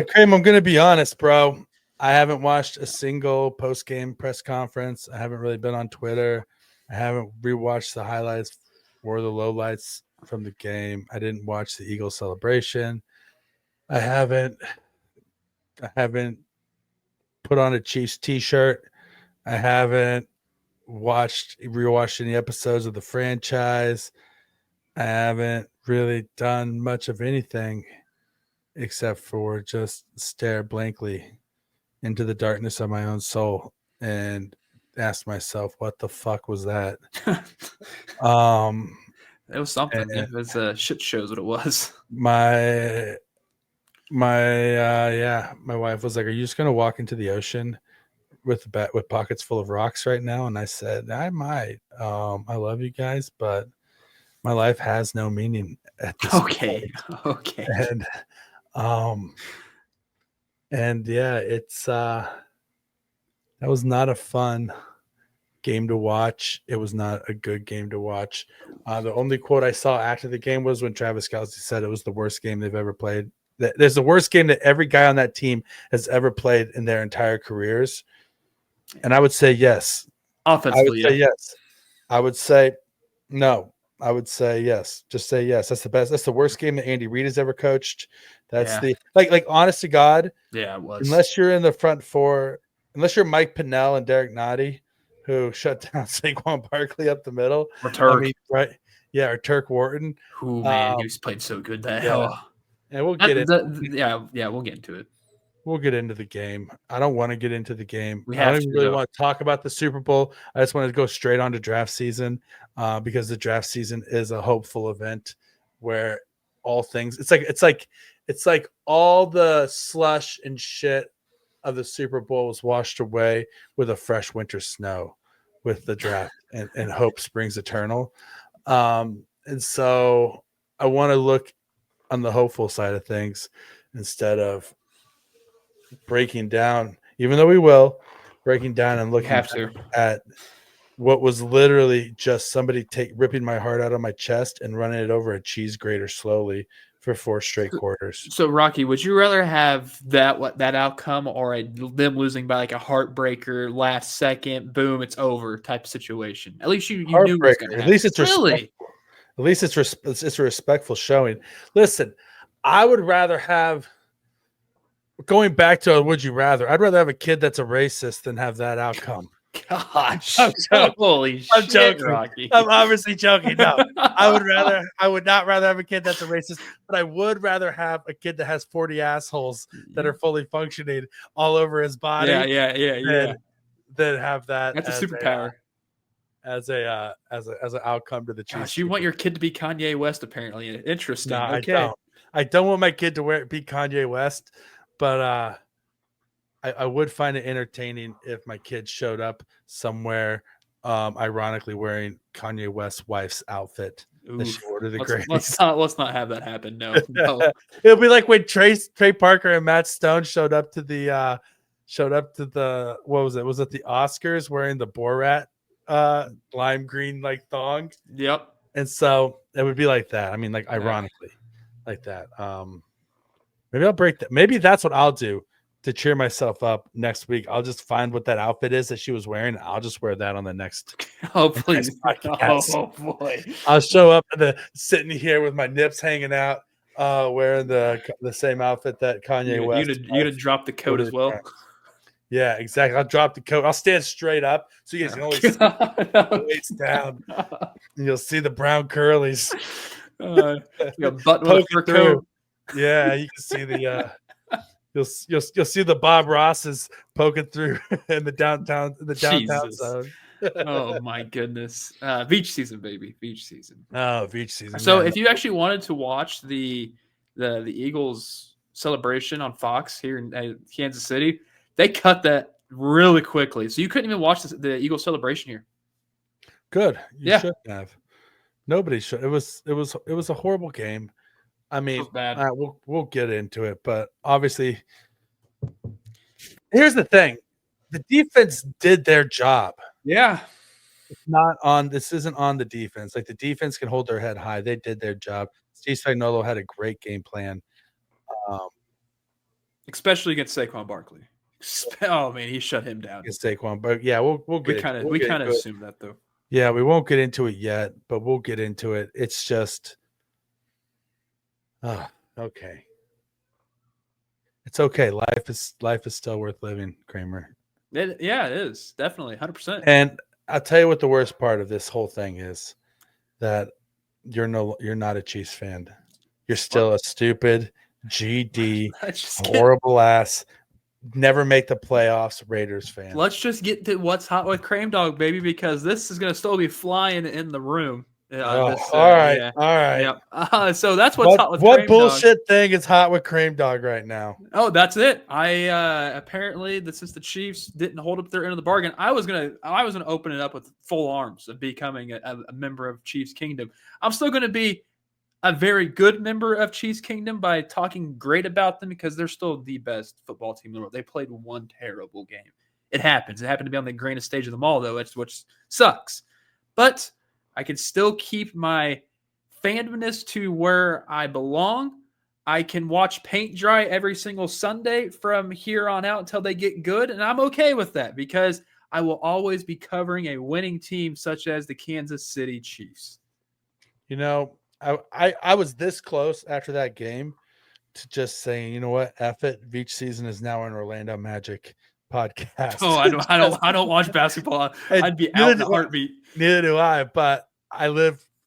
Krame, I'm going to be honest, bro. I haven't watched a single post-game press conference. I haven't really been on Twitter. I haven't rewatched the highlights or the lowlights from the game. I didn't watch the Eagles celebration. I haven't put on a Chiefs t-shirt. I haven't rewatched any episodes of the franchise. I haven't really done much of anything except for just stare blankly into the darkness of my own soul and ask myself, what the fuck was that? It was something. It was a shit show is what it was. My wife was like, are you just going to walk into the ocean with pockets full of rocks right now? And I said, I might. I love you guys, but my life has no meaning at this point. Okay. And yeah, it's that was not a fun game to watch. It was not a good game to watch. The only quote I saw after the game was when Travis Kelce said it was the worst game they've ever played. There's the worst game that every guy on that team has ever played in their entire careers. And I would say yes. Offensively, I would say yes. I would say no. I would say yes. Just say yes. That's the best. That's the worst game that Andy Reid has ever coached. That's the like honest to God. Yeah, it was. Unless you're in the front four, unless you're Mike Pinnell and Derek Nottie, who shut down Saquon Barkley up the middle. Or Turk. I mean, right. Yeah, or Turk Wharton. Who man, he was played so good that hell. And we'll get into we'll get into it. We'll get into the game. I don't want to get into the game. I don't even really want to talk about the Super Bowl. I just want to go straight on to draft season because the draft season is a hopeful event where all things it's like all the slush and shit of the Super Bowl was washed away with a fresh winter snow with the draft and hope springs eternal. And so I want to look on the hopeful side of things instead of breaking down, even though we will, breaking down and looking at what was literally just somebody ripping my heart out of my chest and running it over a cheese grater slowly for 4 straight quarters. So Rocky, would you rather have that outcome or them losing by like a heartbreaker, last second, boom, it's over type of situation? At least you knew it was going to happen. At least it's respectful. At least it's a respectful showing. Listen, I would rather have. Going back to would you rather? I'd rather have a kid that's a racist than have that outcome. Gosh, holy shit, I'm joking. Rocky. I'm obviously joking. No, I would not rather have a kid that's a racist, but I would rather have a kid that has 40 assholes that are fully functioning all over his body. Yeah. Than have that. That's a superpower. As an outcome to the Chiefs. Gosh, you want your kid to be Kanye West? Apparently, interesting. No, okay. I don't want my kid to be Kanye West. But I would find it entertaining if my kid showed up somewhere, ironically wearing Kanye West's wife's outfit that she ordered the Grammys. Let's not have that happen. No. It'll be like when Trey Parker and Matt Stone showed up to the what was it? Was it the Oscars wearing the Borat lime green like thong? Yep. And so it would be like that. I mean, like ironically, like that. Maybe I'll break that. Maybe that's what I'll do to cheer myself up next week. I'll just find what that outfit is that she was wearing. I'll just wear that on the next. Oh, please. Oh, boy. I'll show up sitting here with my nips hanging out, wearing the same outfit that Kanye West. You gonna drop the coat as well? Yeah, exactly. I'll drop the coat. I'll stand straight up so you guys can only see the waist down. And you'll see the brown curlies. Button with coat. Yeah, you can see the you'll see the Bob Rosses poking through in the downtown zone. Oh my goodness. Veach season, baby. Veach season. Oh, Veach season. So if you actually wanted to watch the Eagles celebration on Fox here in Kansas City, they cut that really quickly. So you couldn't even watch the Eagles celebration here. Good. You should have. Nobody should. It was a horrible game. I mean, we'll get into it, but obviously, here's the thing: the defense did their job. Yeah, This isn't on the defense. Like the defense can hold their head high. They did their job. Steve Spagnuolo had a great game plan. especially against Saquon Barkley. Oh man, he shut him down. Against Saquon, but yeah, we'll We get kind of into it. assumed that though. Yeah, we won't get into it yet, but we'll get into it. It's just, okay. It's okay. Life is still worth living, Kramer. It is definitely 100%. And I'll tell you what the worst part of this whole thing is, that you're not a Chiefs fan. You're still a stupid GD, horrible ass, never make the playoffs Raiders fan. Let's just get to what's hot with Krame Dog, baby, because this is going to still be flying in the room. All right. Yep. So that's what's hot with what Krame bullshit Dog. thing is hot with Krame Dog right now? Oh, that's it. I apparently since the Chiefs didn't hold up their end of the bargain, I was gonna open it up with full arms of becoming a member of Chiefs Kingdom. I'm still gonna be a very good member of Chiefs Kingdom by talking great about them because they're still the best football team in the world. They played one terrible game. It happens. It happened to be on the greenest stage of them all, though, which sucks. But I can still keep my fandomness to where I belong. I can watch paint dry every single Sunday from here on out until they get good, and I'm okay with that because I will always be covering a winning team such as the Kansas City Chiefs. You know, I was this close after that game to just saying, you know what, F it. Veach season is now an Orlando Magic podcast. Oh, I don't watch basketball. I'd be out in a heartbeat. Neither do I, but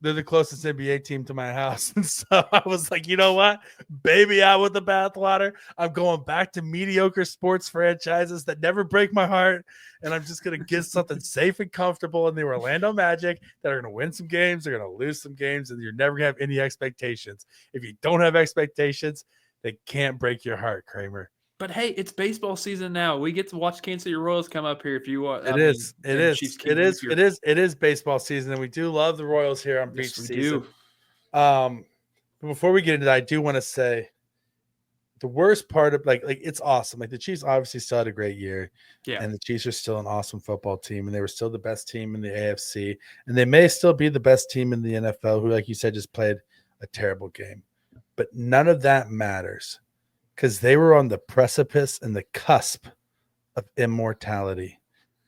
they're the closest NBA team to my house. And so I was like, you know what? Baby out with the bathwater. I'm going back to mediocre sports franchises that never break my heart. And I'm just going to get something safe and comfortable in the Orlando Magic that are going to win some games. They're going to lose some games, and you're never going to have any expectations. If you don't have expectations, they can't break your heart, Kramer. But hey, it's baseball season now. We get to watch Kansas City Royals come up here. If you want, it is baseball season, and we do love the Royals here on Veach season. But before we get into that, I do want to say the worst part of like it's awesome. Like the Chiefs obviously still had a great year, and the Chiefs are still an awesome football team, and they were still the best team in the AFC, and they may still be the best team in the NFL. Who, like you said, just played a terrible game, but none of that matters. Because they were on the precipice and the cusp of immortality.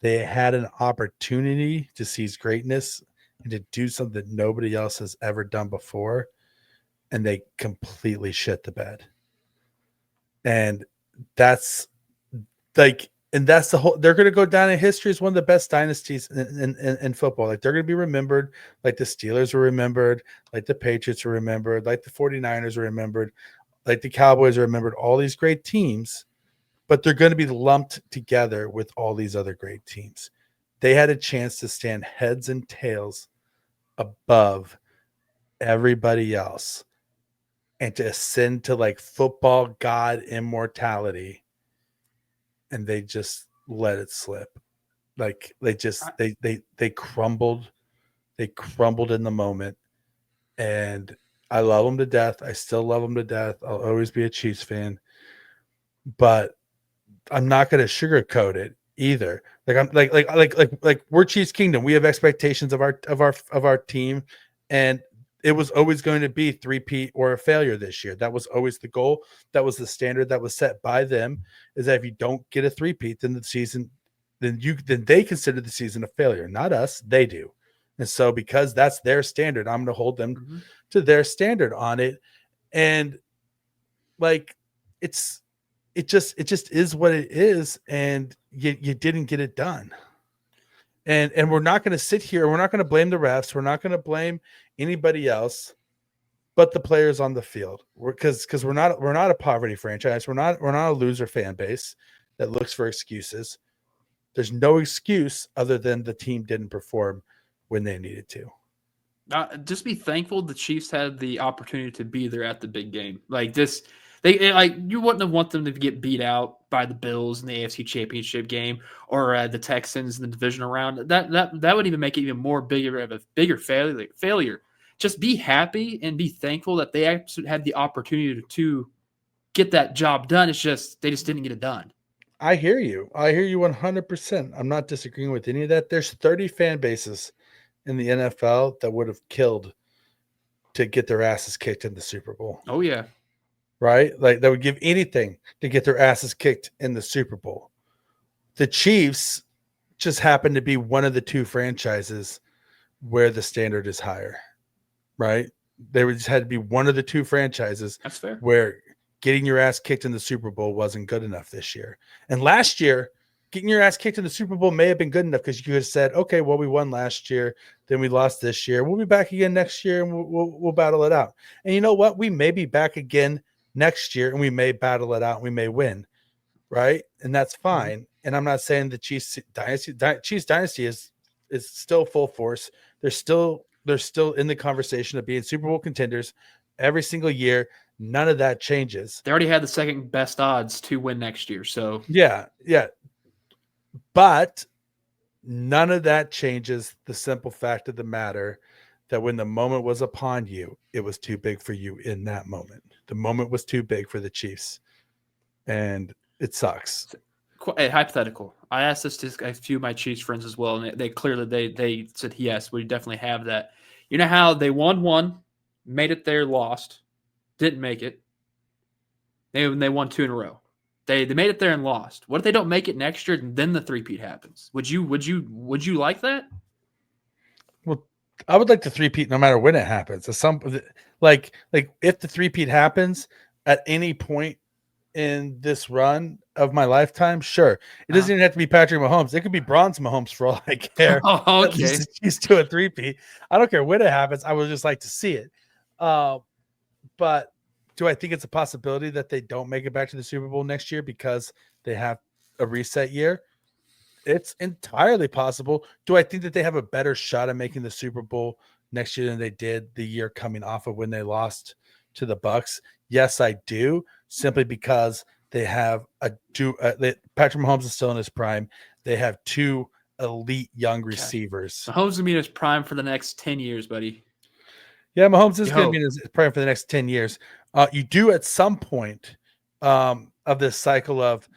They had an opportunity to seize greatness and to do something that nobody else has ever done before. And they completely shit the bed. And that's the whole, they're going to go down in history as one of the best dynasties in football. Like they're going to be remembered like the Steelers were remembered, like the Patriots were remembered, like the 49ers were remembered. Like the Cowboys are remembered, all these great teams, but they're going to be lumped together with all these other great teams. They had a chance to stand heads and tails above everybody else and to ascend to like football god immortality. And they just let it slip. Like they crumbled. They crumbled in the moment. And I love them to death. I still love them to death. I'll always be a Chiefs fan, but I'm not going to sugarcoat it either. Like I'm like we're Chiefs Kingdom. We have expectations of our team, and it was always going to be three-peat or a failure this year. That was always the goal. That was the standard that was set by them. Is that if you don't get a three-peat, then then they consider the season a failure. Not us. They do. And so because that's their standard, I'm going to hold them to their standard on it. And like, it just is what it is. And you didn't get it done. And we're not going to sit here. We're not going to blame the refs. We're not going to blame anybody else but the players on the field. Because we're not a poverty franchise. We're not a loser fan base that looks for excuses. There's no excuse other than the team didn't perform when they needed to. Just be thankful the Chiefs had the opportunity to be there at the big game. Like this, you wouldn't have want them to get beat out by the Bills in the AFC Championship game or the Texans in the divisional round. That would even make it even more bigger of a bigger failure. Just be happy and be thankful that they actually had the opportunity to get that job done. It's just they just didn't get it done. I hear you 100%. I'm not disagreeing with any of that. There's 30 fan bases in the NFL that would have killed to get their asses kicked in the Super Bowl. Oh yeah. right? Like that would give anything to get their asses kicked in the Super Bowl. The Chiefs just happen to be one of the two franchises where the standard is higher, right? They just had to be one of the two franchises That's fair. where getting your ass kicked in the Super Bowl wasn't good enough this year. And last year, getting your ass kicked in the Super Bowl may have been good enough because you could have said, okay, well, we won last year, then we lost this year. We'll be back again next year and we'll battle it out. And you know what? We may be back again next year and we may battle it out and we may win, right? And that's fine. And I'm not saying the Chiefs dynasty is still full force. They're still in the conversation of being Super Bowl contenders every single year. None of that changes. They already had the second best odds to win next year. So yeah. But none of that changes the simple fact of the matter that when the moment was upon you, it was too big for you in that moment. The moment was too big for the Chiefs. And it sucks. Hey, hypothetical. I asked this to a few of my Chiefs friends as well, and they clearly they said yes, we definitely have that. You know how they won one, made it there, lost, didn't make it. They won 2 in a row. They made it there and lost. What if they don't make it next year and then the three-peat happens? Would you like that? Well, I would like the three-peat no matter when it happens. Like if the three-peat happens at any point in this run of my lifetime, sure. It doesn't even have to be Patrick Mahomes. It could be Bronze Mahomes for all I care. Oh, okay. He's to a three-peat. I don't care when it happens. I would just like to see it. But do I think it's a possibility that they don't make it back to the Super Bowl next year because they have a reset year? It's entirely possible. Do I think that they have a better shot at making the Super Bowl next year than they did the year coming off of when they lost to the Bucs? Yes, I do. Simply because they have Patrick Mahomes is still in his prime. They have 2 elite young receivers. Mahomes is going to be in his prime for the next 10 years, buddy. Yeah, Mahomes is going to be in his prime for the next 10 years. You do at some point of this cycle of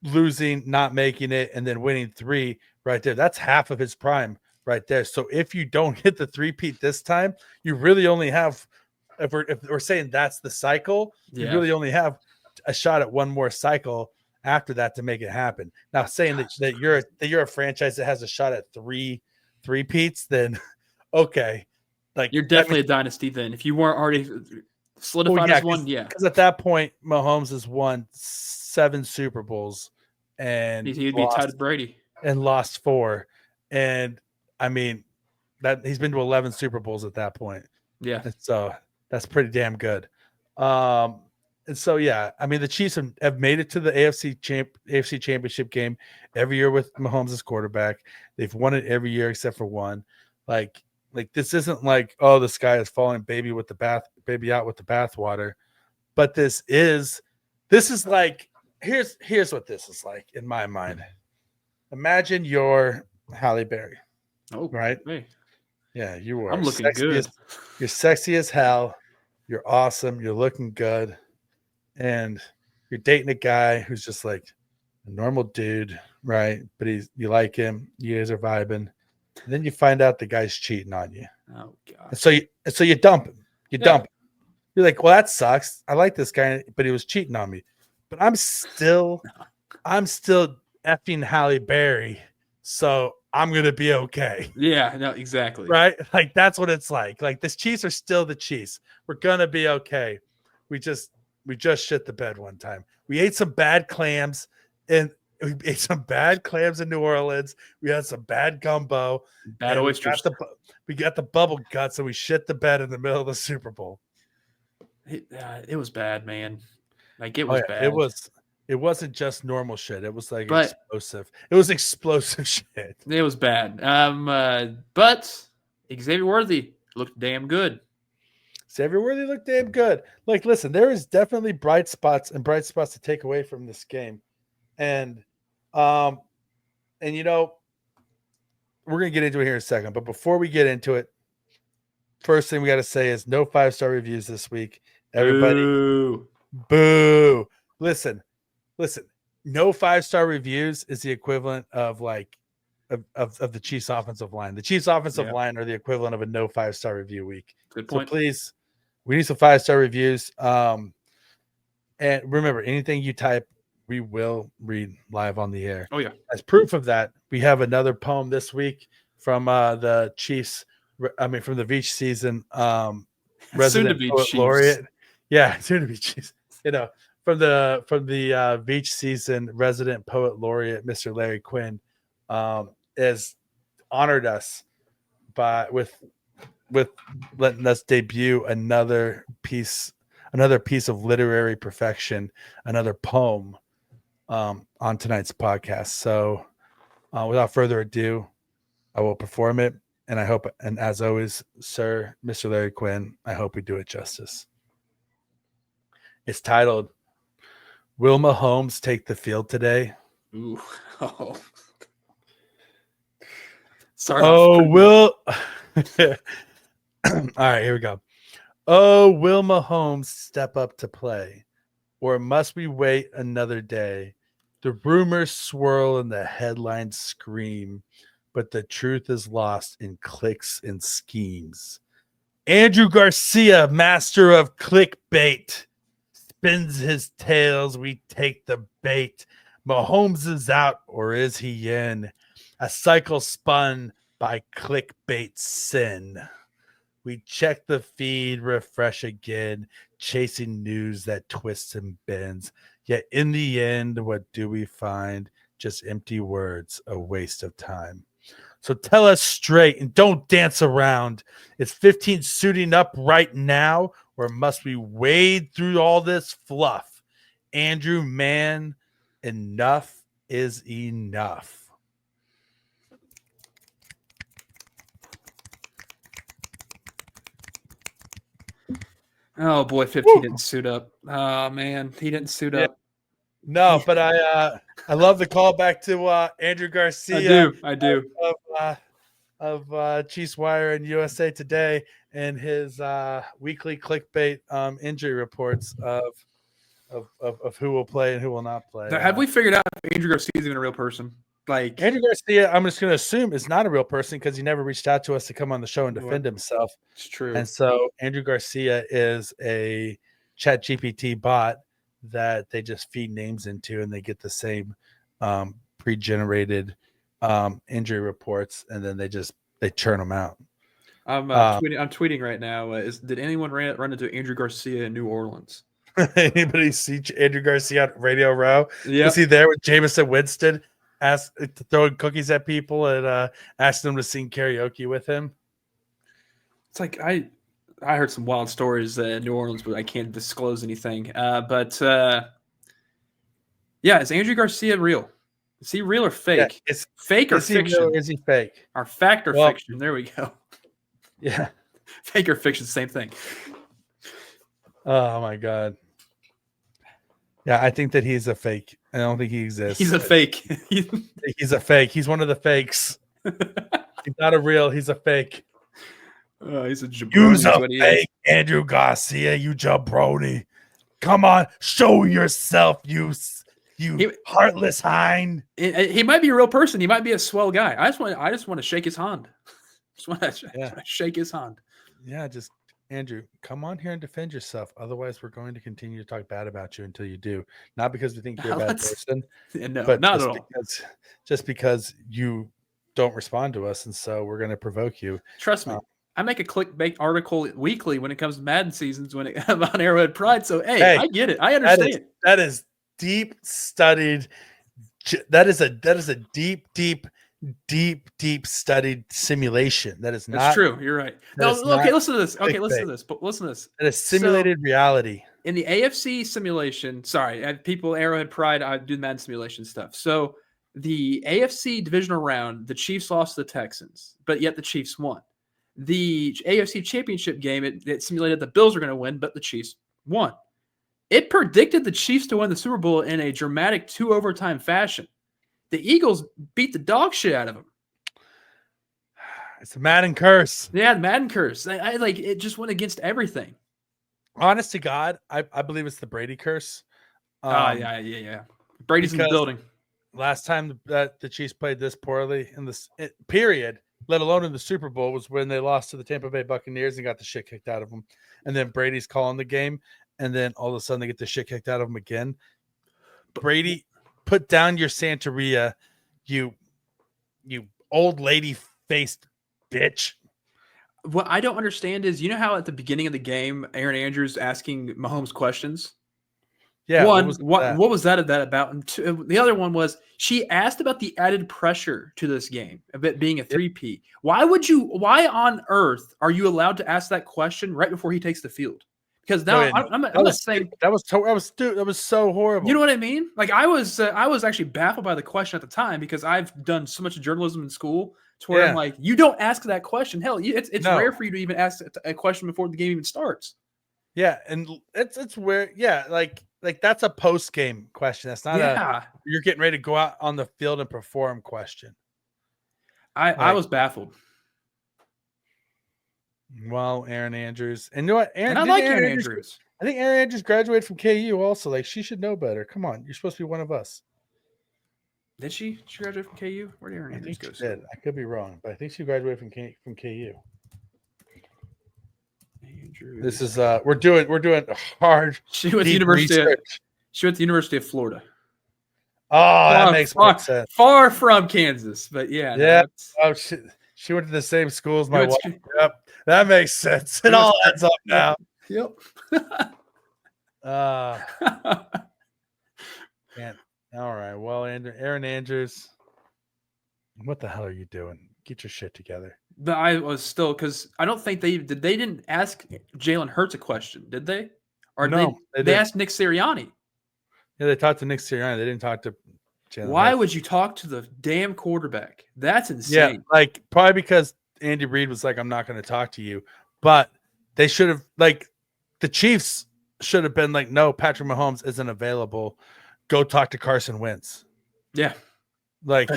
losing, not making it, and then winning 3 right there. That's half of his prime right there. So if you don't hit the three-peat this time, you really only have, if we're saying that's the cycle, you really only have a shot at one more cycle after that to make it happen. Now, saying that you're a franchise that has a shot at 3 three-peats, then okay. Like you're definitely a dynasty then. If you weren't already solidified as one, because at that point, Mahomes has won 7 Super Bowls, and he'd be tied with Brady and lost 4. And I mean, that he's been to 11 Super Bowls at that point. Yeah, and so that's pretty damn good. And so yeah, I mean, the Chiefs have made it to the AFC Championship game every year with Mahomes as quarterback. They've won it every year except for one. Like this isn't like, oh, the sky is falling, baby out with the bathwater. But this is like, here's what this is like in my mind. Imagine you're Halle Berry. Oh, right. Hey. Yeah, you are. I'm looking good. You're sexy as hell. You're awesome. You're looking good. And you're dating a guy who's just like a normal dude, right? But you like him. You guys are vibing. And then you find out the guy's cheating on you. Oh god. And so you dump him. Dump him. You're like, well, that sucks. I like this guy, but he was cheating on me. But I'm still effing Halle Berry. So I'm gonna be okay. Yeah, no, exactly. Right? Like that's what it's like. Like the Chiefs are still the Chiefs. We're gonna be okay. We just shit the bed one time. We ate some bad clams in New Orleans. We had some bad gumbo. Bad oysters. We got the bubble guts and we shit the bed in the middle of the Super Bowl. It was bad, man. Like it was bad. It wasn't just normal shit. It was like explosive. It was explosive shit. It was bad. But Xavier Worthy looked damn good. Xavier Worthy looked damn good. Like, listen, there is definitely bright spots to take away from this game. And you know, we're gonna get into it here in a second. But before we get into it, first thing we got to say is no 5-star reviews this week. Everybody, boo. Listen. No 5-star reviews is the equivalent of of the Chiefs offensive line. The Chiefs offensive line are the equivalent of a no 5-star review week. Good point. So please, We need some 5-star reviews. And remember, anything you type, we will read live on the air. Oh yeah. As proof of that, we have another poem this week from the Chiefs. From the Veach season, resident poet Chiefs. laureate. Yeah, soon to be Chiefs. From the Veach season, resident poet laureate, Mr. Larry Quinn, has honored us with letting us debut another piece of literary perfection, another poem on tonight's podcast. So without further ado, I will perform it, and I hope, and as always, sir, Mr. Larry Quinn, I hope we do it justice. It's titled, Will Mahomes Take the Field Today? Ooh. Oh. Sorry. Oh, will. All right, here we go. Oh, will Mahomes step up to play? Or must we wait another day? The rumors swirl and the headlines scream, but the truth is lost in clicks and schemes. Andrew Garcia, master of clickbait, spins his tails, we take the bait. Mahomes is out, or is he in? A cycle spun by clickbait sin. We check the feed, refresh again, chasing news that twists and bends. Yet in the end, what do we find? Just empty words, a waste of time. So tell us straight and don't dance around. Is 15 suiting up right now, or must we wade through all this fluff? Andrew, man, enough is enough. Oh boy, 15 didn't suit up. Oh man, he didn't suit up. No, but I love the callback to Andrew Garcia. I do. Of Chiefs Wire and USA Today and his weekly clickbait injury reports of who will play and who will not play. Have we figured out if Andrew Garcia is even a real person? Like Andrew Garcia, I'm just going to assume is not a real person because he never reached out to us to come on the show and defend himself. It's true. And so Andrew Garcia is a ChatGPT bot that they just feed names into, and they get the same pre-generated injury reports, and then they churn them out. I'm tweeting right now. Did anyone run into Andrew Garcia in New Orleans? Anybody see Andrew Garcia on Radio Row? Yeah, is he there with Jameson Winston, throwing cookies at people and asking them to sing karaoke with him? It's like I heard some wild stories in New Orleans, but I can't disclose anything. But is Andrew Garcia real? Is he real or fake? Yeah, fake or fiction? Or is he fake? Or fact or fiction? There we go. Yeah. Fake or fiction, same thing. Oh my God. Yeah, I think that he's a fake. I don't think he exists. He's a fake. He's a fake. He's one of the fakes. He's not a real. He's a fake. He's a jabroni. You's a fake, Andrew Garcia. You jabroni. Come on, show yourself, you heartless hind. He might be a real person. He might be a swell guy. I just want to shake his hand. Just want to shake his hand. Yeah, just Andrew, come on here and defend yourself. Otherwise, we're going to continue to talk bad about you until you do. Not because we think you're a bad person, but not at all. Just because you don't respond to us, and so we're going to provoke you. Trust me. I make a clickbait article weekly when it comes to Madden seasons when it comes on Arrowhead Pride. So hey, I get it. I understand. That is deep studied. That is a deep studied simulation. That is not. That's true. You're right. No, okay, listen to this. Okay, listen to this. But listen to this. That is simulated reality. In the AFC simulation, people Arrowhead Pride, I do Madden simulation stuff. So the AFC divisional round, the Chiefs lost to the Texans, but yet the Chiefs won. The AFC championship game, it simulated the Bills were going to win, but the Chiefs won. It predicted the Chiefs to win the Super Bowl in a dramatic 2 overtime fashion. The Eagles beat the dog shit out of them. It's a Madden curse. Yeah, the Madden curse. I like it. Just went against everything. Honest to God, I believe it's the Brady curse. Yeah. Brady's in the building. Last time that the Chiefs played this poorly in this period, let alone in the Super Bowl, was when they lost to the Tampa Bay Buccaneers and got the shit kicked out of them. And then Brady's calling the game, and then all of a sudden they get the shit kicked out of them again. Brady, put down your Santeria, you old lady faced bitch. What I don't understand is, you know how at the beginning of the game, Aaron Andrews asking Mahomes questions? Yeah. What was that about? And the other one was she asked about the added pressure to this game of it being a 3P. Why on earth are you allowed to ask that question right before he takes the field? Because now I'm not saying that was so horrible. You know what I mean? Like I was actually baffled by the question at the time, because I've done so much journalism in school to where I'm like, you don't ask that question. Hell, it's rare for you to even ask a question before the game even starts. Yeah, and it's where like that's a post game question. That's not you're getting ready to go out on the field and perform question. I was baffled. Well, Aaron Andrews, and you know what? Aaron Andrews. I think Aaron Andrews graduated from KU also. Like, she should know better. Come on, you're supposed to be one of us. Did she? She graduated from KU? Where did Aaron Andrews go? I could be wrong, but I think she graduated from KU. Andrews. This is we're doing hard. She went to the University of Florida. Oh, that makes more sense. Far from Kansas, but yeah. No, she went to the same school as my wife. Yep, that makes sense. It all adds up now. Yep. Man. All right. Well, Aaron Andrews, what the hell are you doing? Get your shit together. But I was still, because I don't think they didn't ask Jalen Hurts a question, did they? Or no, they asked Nick Sirianni. Yeah, they talked to Nick Sirianni. They didn't talk to Jalen Why Hurts. would you talk to the damn quarterback? That's insane. Yeah, like probably because Andy Reid was like, I'm not going to talk to you. But they should have, like, the Chiefs should have been like, no, Patrick Mahomes isn't available. Go talk to Carson Wentz. Yeah. Like,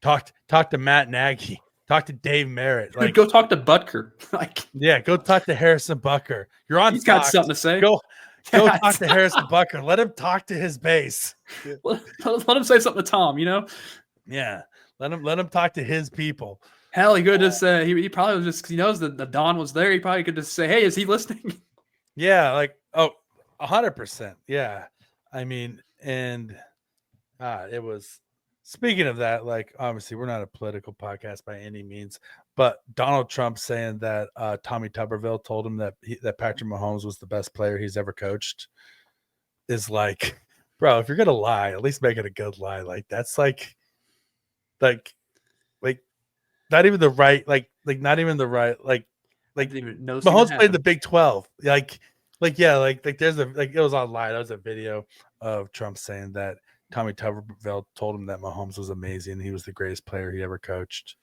talk to Matt Nagy. Talk to Dave Merritt. Like, go talk to Butker. Go talk to Harrison Butker. You're on. He's got something to say. Go talk to Harrison Butker. Let him talk to his base. Let him say something to Tom. Yeah. Let him talk to his people. Hell, he could just say he probably was just, because he knows that the Don was there. He probably could just say, "Hey, is he listening?" Yeah, like 100%. Yeah, I mean, and it was. Speaking of that, like, obviously we're not a political podcast by any means, but Donald Trump saying that Tommy Tuberville told him that Patrick Mahomes was the best player he's ever coached is like, bro, if you're gonna lie, at least make it a good lie. Like, that's like not even the right, not even the right, Mahomes played the Big 12. Like there's it was online. That was a video of Trump saying that Tommy Tuberville told him that Mahomes was amazing. He was the greatest player he ever coached.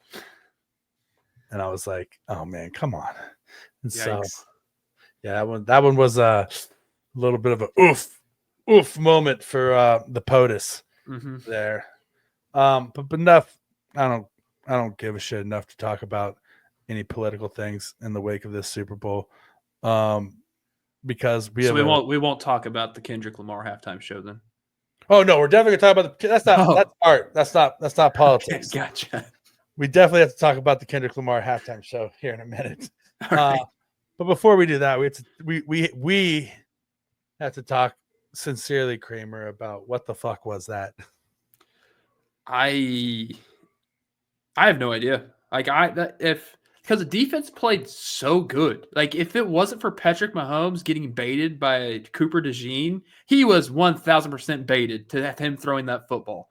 And I was like, oh man, come on. And so, yeah, that one was a little bit of a oof moment for the POTUS there. But enough. I don't give a shit enough to talk about any political things in the wake of this Super Bowl. Because we won't talk about the Kendrick Lamar halftime show then. Oh no, we're definitely gonna talk about that's art. That's not politics. Okay, gotcha. We definitely have to talk about the Kendrick Lamar halftime show here in a minute. Right. But before we do that, we have to talk sincerely, Kramer, about what the fuck was that? I have no idea. Because the defense played so good. Like, if it wasn't for Patrick Mahomes getting baited by Cooper DeJean, he was 1,000% baited to have him throwing that football.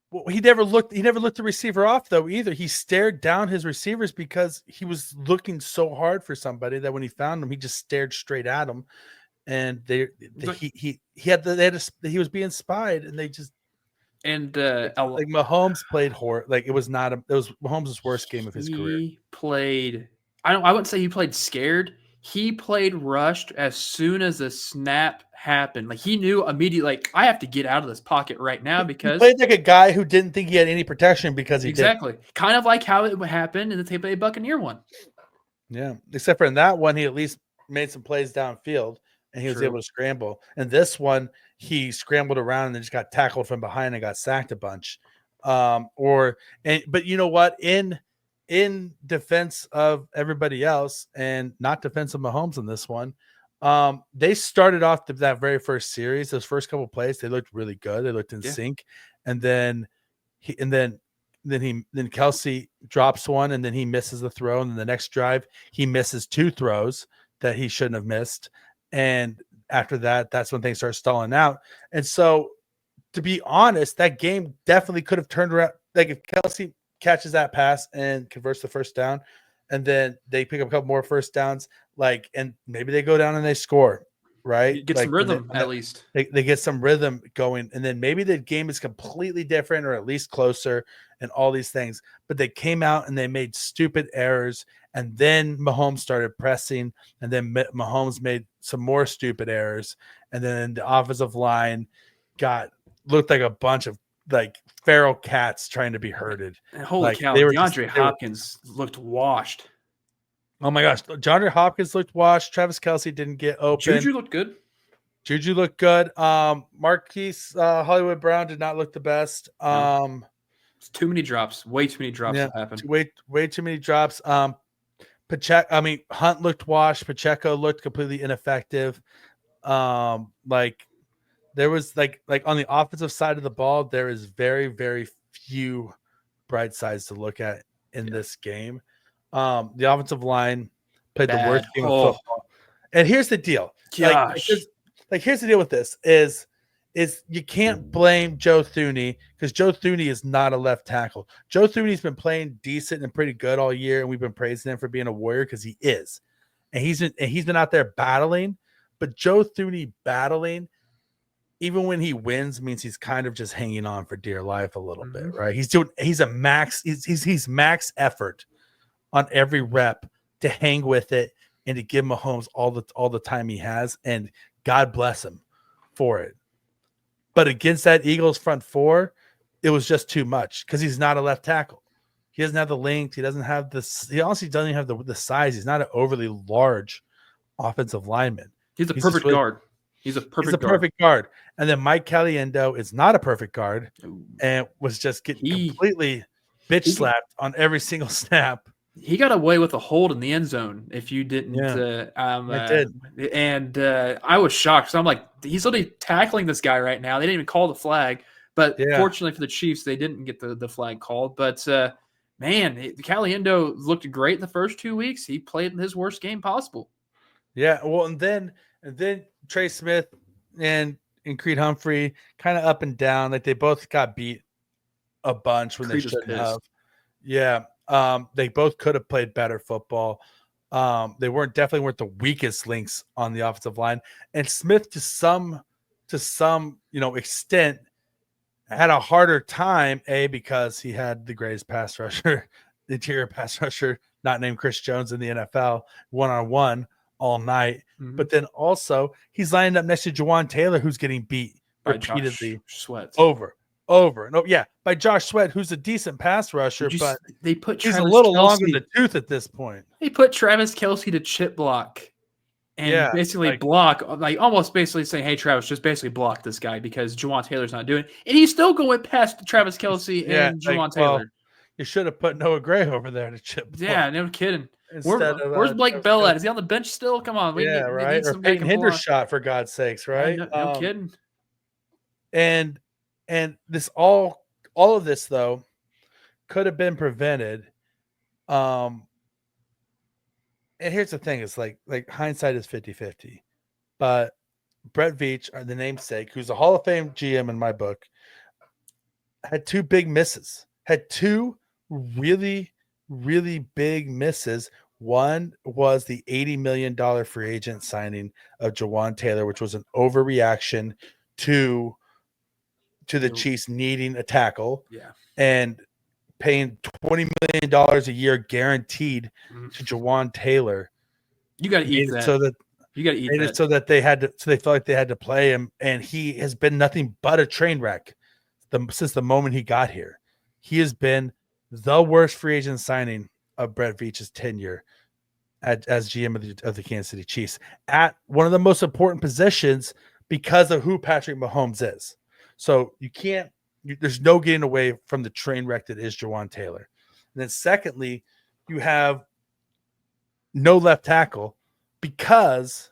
Well, he never looked the receiver off though either. He stared down his receivers because he was looking so hard for somebody that when he found him, he just stared straight at him, and he was being spied, and they just. And Mahomes played horror. Like, it was Mahomes' worst game of his career. He played. I wouldn't say he played scared. He played rushed as soon as the snap happened. Like, he knew immediately. Like, I have to get out of this pocket right now because he played like a guy who didn't think he had any protection because he did. Kind of like how it happened in the Tampa Bay Buccaneer one. Yeah, except for in that one, he at least made some plays downfield. And he was able to scramble. And this one, he scrambled around and then just got tackled from behind and got sacked a bunch. But you know what? In in defense of everybody else and not defense of Mahomes in this one, they started off that very first series, those first couple plays, they looked really good. They looked in sync. And then then Kelsey drops one and then he misses the throw. And then the next drive, he misses 2 throws that he shouldn't have missed. And after that, that's when things start stalling out. And so, to be honest, that game definitely could have turned around. Like if Kelsey catches that pass and converts the first down, and then they pick up a couple more first downs, like, and maybe they go down and they score, right? Get like some rhythm at least. They get some rhythm going, and then maybe the game is completely different or at least closer and all these things. But they came out and they made stupid errors, and then Mahomes started pressing, and then Mahomes made some more stupid errors, and then the offensive line looked like a bunch of like feral cats trying to be herded. Holy cow, DeAndre Hopkins looked washed. Oh my gosh, DeAndre Hopkins looked washed. Travis Kelce didn't get open. Juju looked good. Marquise Hollywood Brown did not look the best. It's too many drops. Way too many drops happened. Way too many drops. Hunt looked washed. Pacheco looked completely ineffective. There was like on the offensive side of the ball, there is very, very few bright sides to look at in this game. The offensive line played the worst game of football. And here's the deal. Here's the deal with this is you can't blame Joe Thuney because Joe Thuney is not a left tackle. Joe Thuney's been playing decent and pretty good all year, and we've been praising him for being a warrior because he is. And he's been out there battling, but Joe Thuney battling, even when he wins, means he's kind of just hanging on for dear life a little bit, right? He's max effort on every rep to hang with it and to give Mahomes all the time he has, and God bless him for it. But against that Eagles front four, it was just too much because he's not a left tackle. He doesn't have the length. He doesn't have this. He honestly doesn't have the size. He's not an overly large offensive lineman. He's a perfect guard. He's a perfect guard. And then Mike Caliendo is not a perfect guard and was just getting completely bitch slapped on every single snap. He got away with a hold in the end zone. If you didn't, I did. And I was shocked. So I'm like, he's literally tackling this guy right now. They didn't even call the flag. But fortunately for the Chiefs, they didn't get the flag called. But man, Caliendo looked great in the first 2 weeks. He played in his worst game possible. Yeah, well, and then Trey Smith and Creed Humphrey kind of up and down. Like they both got beat a bunch when they shouldn't have. Yeah, they both could have played better football. They definitely weren't the weakest links on the offensive line. And Smith, to some extent, had a harder time. Because he had the greatest pass rusher, the interior pass rusher, not named Chris Jones in the NFL, 1-on-1 all night. But then also he's lining up next to Jawaan Taylor, who's getting beat repeatedly by Josh Sweat, who's a decent pass rusher, but he's a little long in the tooth at this point. They put Travis Kelce to chip block and basically block, like almost basically saying, hey, Travis, just basically block this guy because Jawaan Taylor's not doing it. And he's still going past Travis Kelce and Jawaan Taylor. Well, you should have put Noah Gray over there to chip block. Yeah, no kidding. Where's Blake Bell at? Is he on the bench still? Come on. We need some Peyton Hendershot, for God's sakes, right? No kidding. And this all of this though could have been prevented. And here's the thing: it's like hindsight is 50-50. But Brett Veach, or the namesake, who's a Hall of Fame GM in my book, had 2 big misses. Had 2 really, really big misses. One was the $80 million free agent signing of Jawaan Taylor, which was an overreaction to the Chiefs needing a tackle and paying $20 million a year guaranteed to Jawaan Taylor. You got to eat that. So that they felt like they had to play him, and he has been nothing but a train wreck since the moment he got here. He has been the worst free agent signing of Brett Veach's tenure as GM of the Kansas City Chiefs at one of the most important positions because of who Patrick Mahomes is. So there's no getting away from the train wreck that is Jawaan Taylor. And then secondly, you have no left tackle because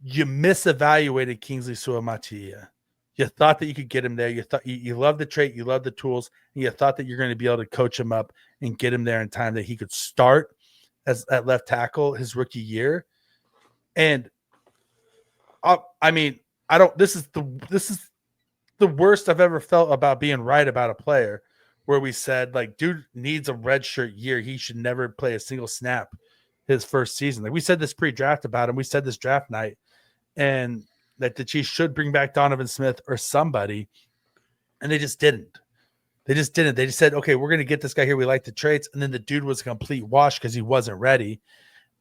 you misevaluated Kingsley Suamataia. You thought that you could get him there. You thought you love the trait, you love the tools, and you thought that you're going to be able to coach him up and get him there in time that he could start as at left tackle his rookie year. And I mean, I don't. This is the worst I've ever felt about being right about a player, where we said like, dude needs a redshirt year. He should never play a single snap his first season. Like we said this pre-draft about him. We said this draft night, and that the Chiefs should bring back Donovan Smith or somebody, and they just didn't. They just didn't. They just said, okay, we're going to get this guy here. We like the traits. And then the dude was a complete wash because he wasn't ready.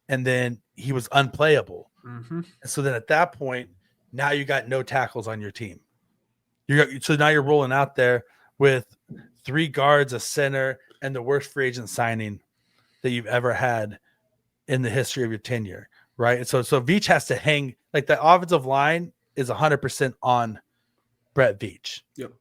And then he was unplayable. Mm-hmm. And so then at that point, now you got no tackles on your team. So now you're rolling out there with 3 guards, a center, and the worst free agent signing that you've ever had in the history of your tenure, right? And so Veach has to hang, like the offensive line is 100% on Brett Veach. Yep.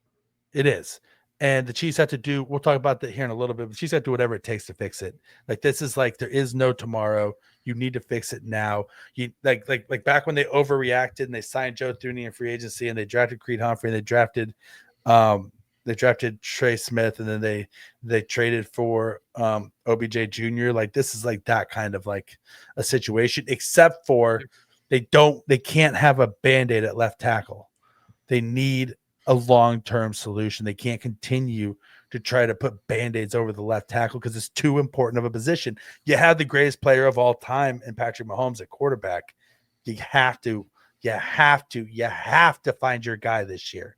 It is. And the Chiefs have to do, we'll talk about that here in a little bit, but the Chiefs have to do whatever it takes to fix it. Like this is like, there is no tomorrow. You need to fix it now. You like back when they overreacted and they signed Joe Thuney in free agency and they drafted Creed Humphrey and they drafted Trey Smith and then they traded for OBJ Jr. Like this is like that kind of like a situation, except for they can't have a Band-Aid at left tackle. They need a long-term solution. They can't continue to try to put Band-Aids over the left tackle because it's too important of a position. You have the greatest player of all time in Patrick Mahomes at quarterback. You have to find your guy this year.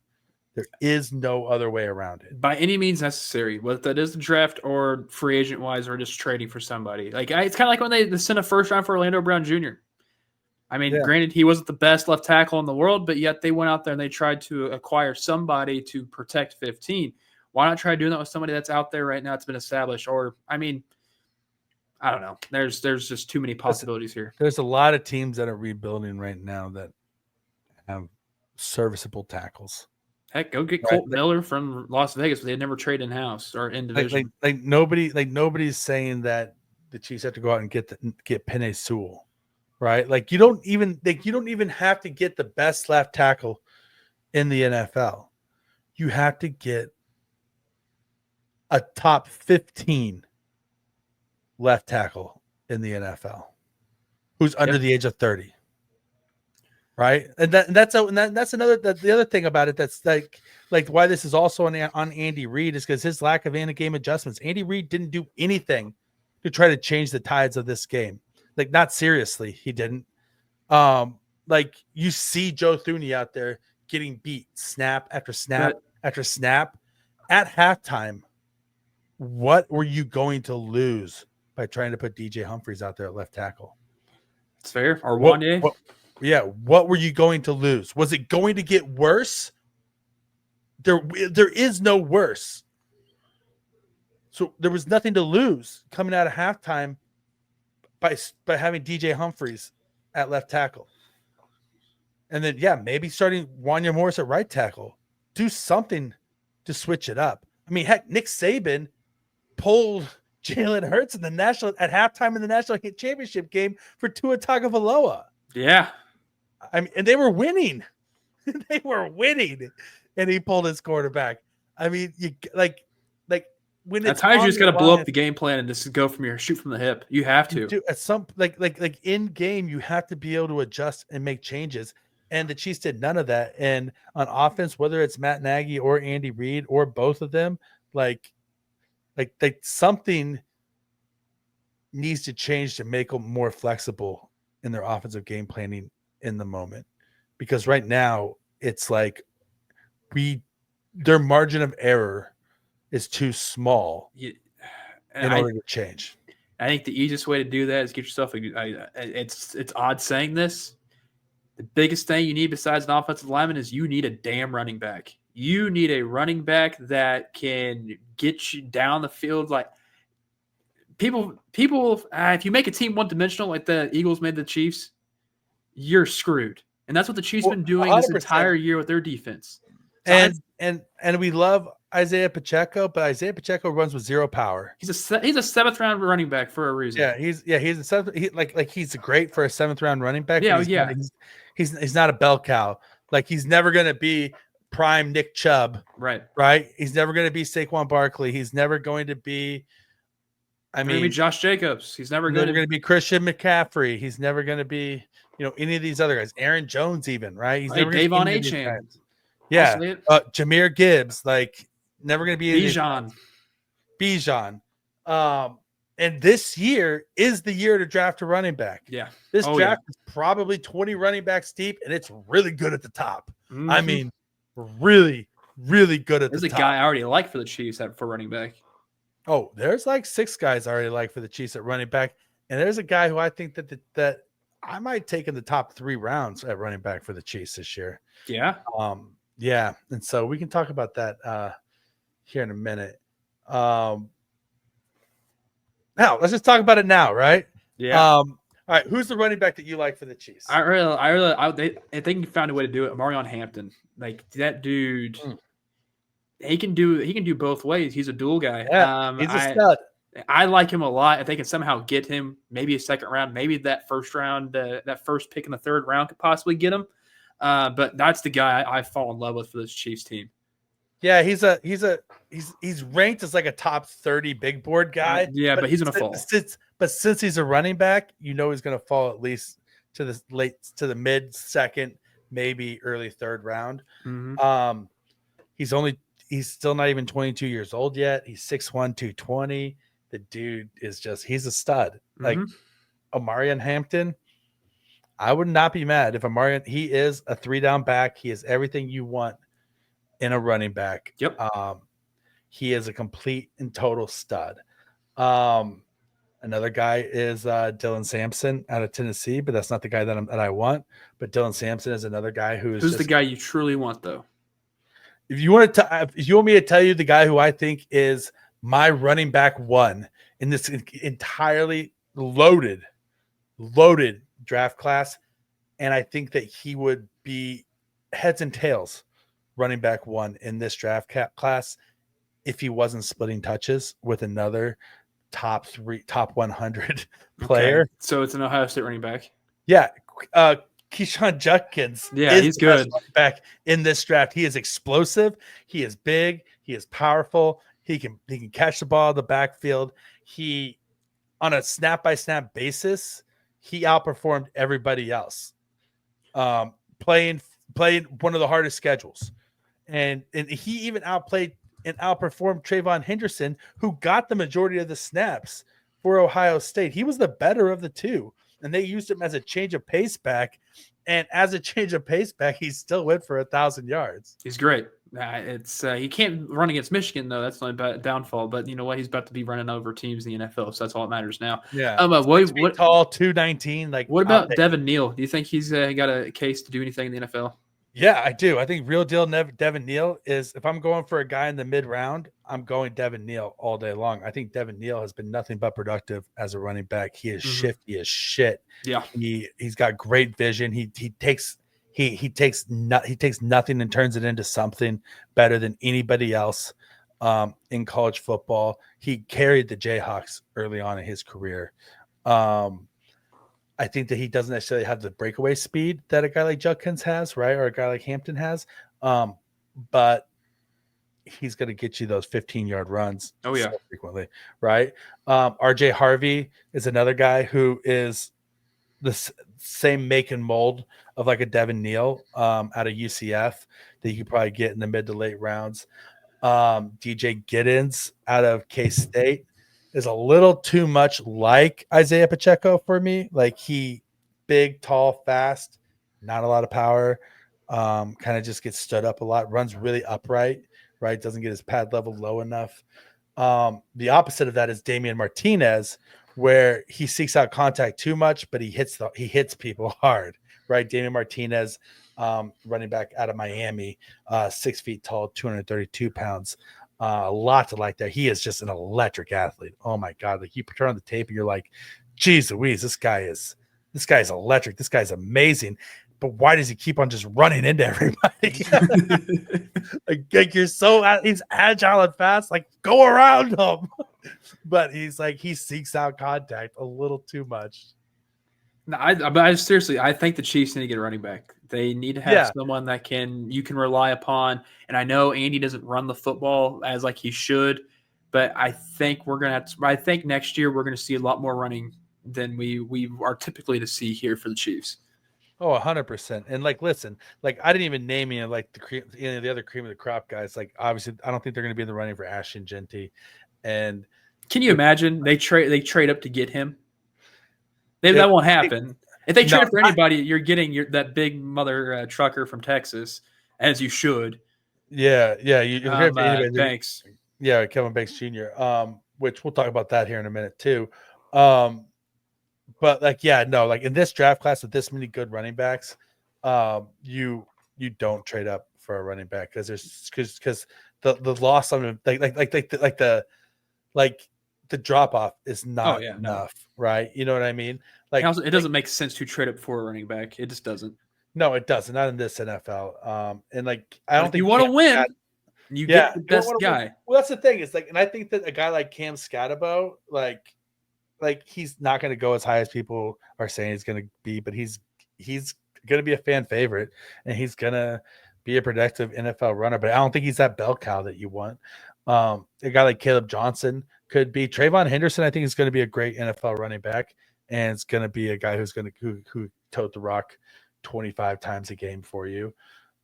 There is no other way around it. By any means necessary, whether that is the draft or free agent wise or just trading for somebody. Like it's kind of like when they sent a first round for Orlando Brown Jr. I mean, Granted, he wasn't the best left tackle in the world, but yet they went out there and they tried to acquire somebody to protect 15. Why not try doing that with somebody that's out there right now? It's been established. Or, I mean, I don't know. There's just too many possibilities here. There's a lot of teams that are rebuilding right now that have serviceable tackles. Heck, go get Colt Miller from Las Vegas, but they never trade in house or in division. Nobody's saying that the Chiefs have to go out and get Penei Sewell. Right, like you don't even have to get the best left tackle in the NFL. You have to get a top 15 left tackle in the NFL who's under the age of 30. Right, and that's another the other thing about it that's like why this is also on Andy Reid is because his lack of in-game adjustments. Andy Reid didn't do anything to try to change the tides of this game. Like, not seriously, he didn't. Like, you see Joe Thuney out there getting beat snap after snap after snap. At halftime, what were you going to lose by trying to put DJ Humphries out there at left tackle? It's fair. Or Wanye. What were you going to lose? Was it going to get worse? There is no worse. So there was nothing to lose coming out of halftime by having DJ Humphries at left tackle. And then, maybe starting Wanya Morris at right tackle. Do something to switch it up. I mean, heck, Nick Saban pulled Jalen Hurts at halftime in the national championship game for Tua Tagovailoa. Yeah. I mean, and they were winning. They were winning. And he pulled his quarterback. I mean, when that's how you just got to blow up the game plan and just go from your shoot from the hip. You have to. At some like in game, you have to be able to adjust and make changes. And the Chiefs did none of that. And on offense, whether it's Matt Nagy or Andy Reid or both of them, like something needs to change to make them more flexible in their offensive game planning in the moment. Because right now it's like their margin of error is too small in order to change. I think the easiest way to do that is get yourself it's odd saying this. The biggest thing you need besides an offensive lineman is you need a damn running back. You need a running back that can get you down the field. Like people, if you make a team one-dimensional like the Eagles made the Chiefs, you're screwed. And that's what the Chiefs been doing 100%. This entire year with their defense. And and we love Isaiah Pacheco, but Isaiah Pacheco runs with zero power. He's a 7th round running back for a reason. Yeah, he's a seventh. Like he's great for a 7th round running back. Yeah, but he's not a bell cow. Like he's never gonna be prime Nick Chubb. Right. He's never gonna be Saquon Barkley. He's never going to be. Josh Jacobs. He's never going to be Christian McCaffrey. He's never going to be, any of these other guys. Aaron Jones, even, right? He's never going to Davon Achane. Yeah, Jahmyr Gibbs, like never going to be Bijan. And this year is the year to draft a running back. Yeah, this draft is probably 20 running backs deep, and it's really good at the top. Mm-hmm. I mean, really, really good at the top. There's a guy I already like for the Chiefs for running back. Oh, there's like 6 guys I already like for the Chiefs at running back, and there's a guy who I think that I might take in the top 3 rounds at running back for the Chiefs this year. Yeah. Yeah, and so we can talk about that here in a minute. Now let's just talk about it now, right? Yeah. All right, who's the running back that you like for the Chiefs? I think he found a way to do it. Marion Hampton, like that dude. He can do both ways. He's a dual guy. Yeah, he's a stud. I like him a lot. If they can somehow get him, maybe a 2nd round, maybe that 1st round, that first pick in the 3rd round could possibly get him. But that's the guy I fall in love with for this Chiefs team. Yeah, he's ranked as like a top 30 big board guy. But he's gonna fall. Since he's a running back, he's gonna fall at least to the mid 2nd, maybe early 3rd round. Mm-hmm. He's still not even 22 years old yet. He's 6'1", 220. The dude is he's a stud. Like Omarion Hampton, I would not be mad if he is a 3-down back. He is everything you want in a running back. Yep. He is a complete and total stud. Another guy is Dylan Sampson out of Tennessee, but that's not the guy that I want. But Dylan Sampson is another guy who's the guy you truly want, though. If you want me to tell you the guy who I think is my running back 1 in this entirely loaded draft class, and I think that he would be heads and tails running back 1 in this draft class if he wasn't splitting touches with another top 100 player. Okay. So it's an Ohio State running back. Yeah. Keyshawn Judkins he's good back in this draft. He is explosive. He is big. He is powerful. He can catch the ball in the backfield. He, on a snap-by-snap basis, he outperformed everybody else. Playing one of the hardest schedules. And he even outplayed and outperformed Trayvon Henderson, who got the majority of the snaps for Ohio State. He was the better of the two, and they used him as a change of pace back. And as a change of pace back, he still went for 1,000 yards. He's great. He can't run against Michigan, though. That's not a downfall. But you know what? He's about to be running over teams in the NFL, so that's all that matters now. Yeah. What tall, 219. Like, what about Devin Neal? Do you think he's got a case to do anything in the NFL? Yeah, I do. I think real deal Devin Neal is, if I'm going for a guy in the mid round, I'm going Devin Neal all day long. I think Devin Neal has been nothing but productive as a running back. He is shifty as shit. Yeah. He's got great vision. He takes nothing and turns it into something better than anybody else in college football. He carried the Jayhawks early on in his career. I think that he doesn't necessarily have the breakaway speed that a guy like Judkins has, right? Or a guy like Hampton has. But he's going to get you those 15-yard runs. Oh, yeah. So frequently, right? RJ Harvey is another guy who is the same make and mold of like a Devin Neal out of UCF that you could probably get in the mid to late rounds. DJ Giddens out of K-State is a little too much like Isaiah Pacheco for me. Like, he big, tall, fast, not a lot of power, kind of just gets stood up a lot, runs really upright, right? Doesn't get his pad level low enough. The opposite of that is Damian Martinez, where he seeks out contact too much, but he hits people hard, right? Damian Martinez, running back out of Miami, 6 feet tall, 232 pounds. A lot to like there. He is just an electric athlete. Oh my God. Like, you turn on the tape and you're like, geez Louise, this guy is electric. This guy's amazing. but why does he keep on just running into everybody? like you're so he's agile and fast, like go around him. But he's like he seeks out contact a little too much. No, I seriously, I think the Chiefs need to get a running back. They need to have someone that you can rely upon. And I know Andy doesn't run the football as like he should, but I think I think next year we're gonna see a lot more running than we are typically to see here for the Chiefs. Oh, 100%. And like, listen, like I didn't even name any of the other cream of the crop guys. Like, obviously, I don't think they're going to be in the running for Ashton Genty. And can you imagine they trade up to get him? That won't happen. If they trade for anybody, you're getting that big mother trucker from Texas, as you should. Yeah. Banks. Yeah, Kevin Banks Jr. Which we'll talk about that here in a minute too. But like, yeah, no, like in this draft class with this many good running backs, you don't trade up for a running back because the loss on the drop off is not enough, right? You know what I mean? Like, also, it doesn't make sense to trade up for a running back. It just doesn't. No, it doesn't. Not in this NFL. And like, I don't think you want to win. You get the best guy. Well, that's the thing. It's like, and I think that a guy like Cam Scatabo, like he's not going to go as high as people are saying he's going to be, but he's going to be a fan favorite, and he's going to be a productive NFL runner. But I don't think he's that bell cow that you want. A guy like Caleb Johnson could be. Trayvon Henderson, I think, is going to be a great NFL running back, and it's going to be a guy who's going to who tote the rock 25 times a game for you.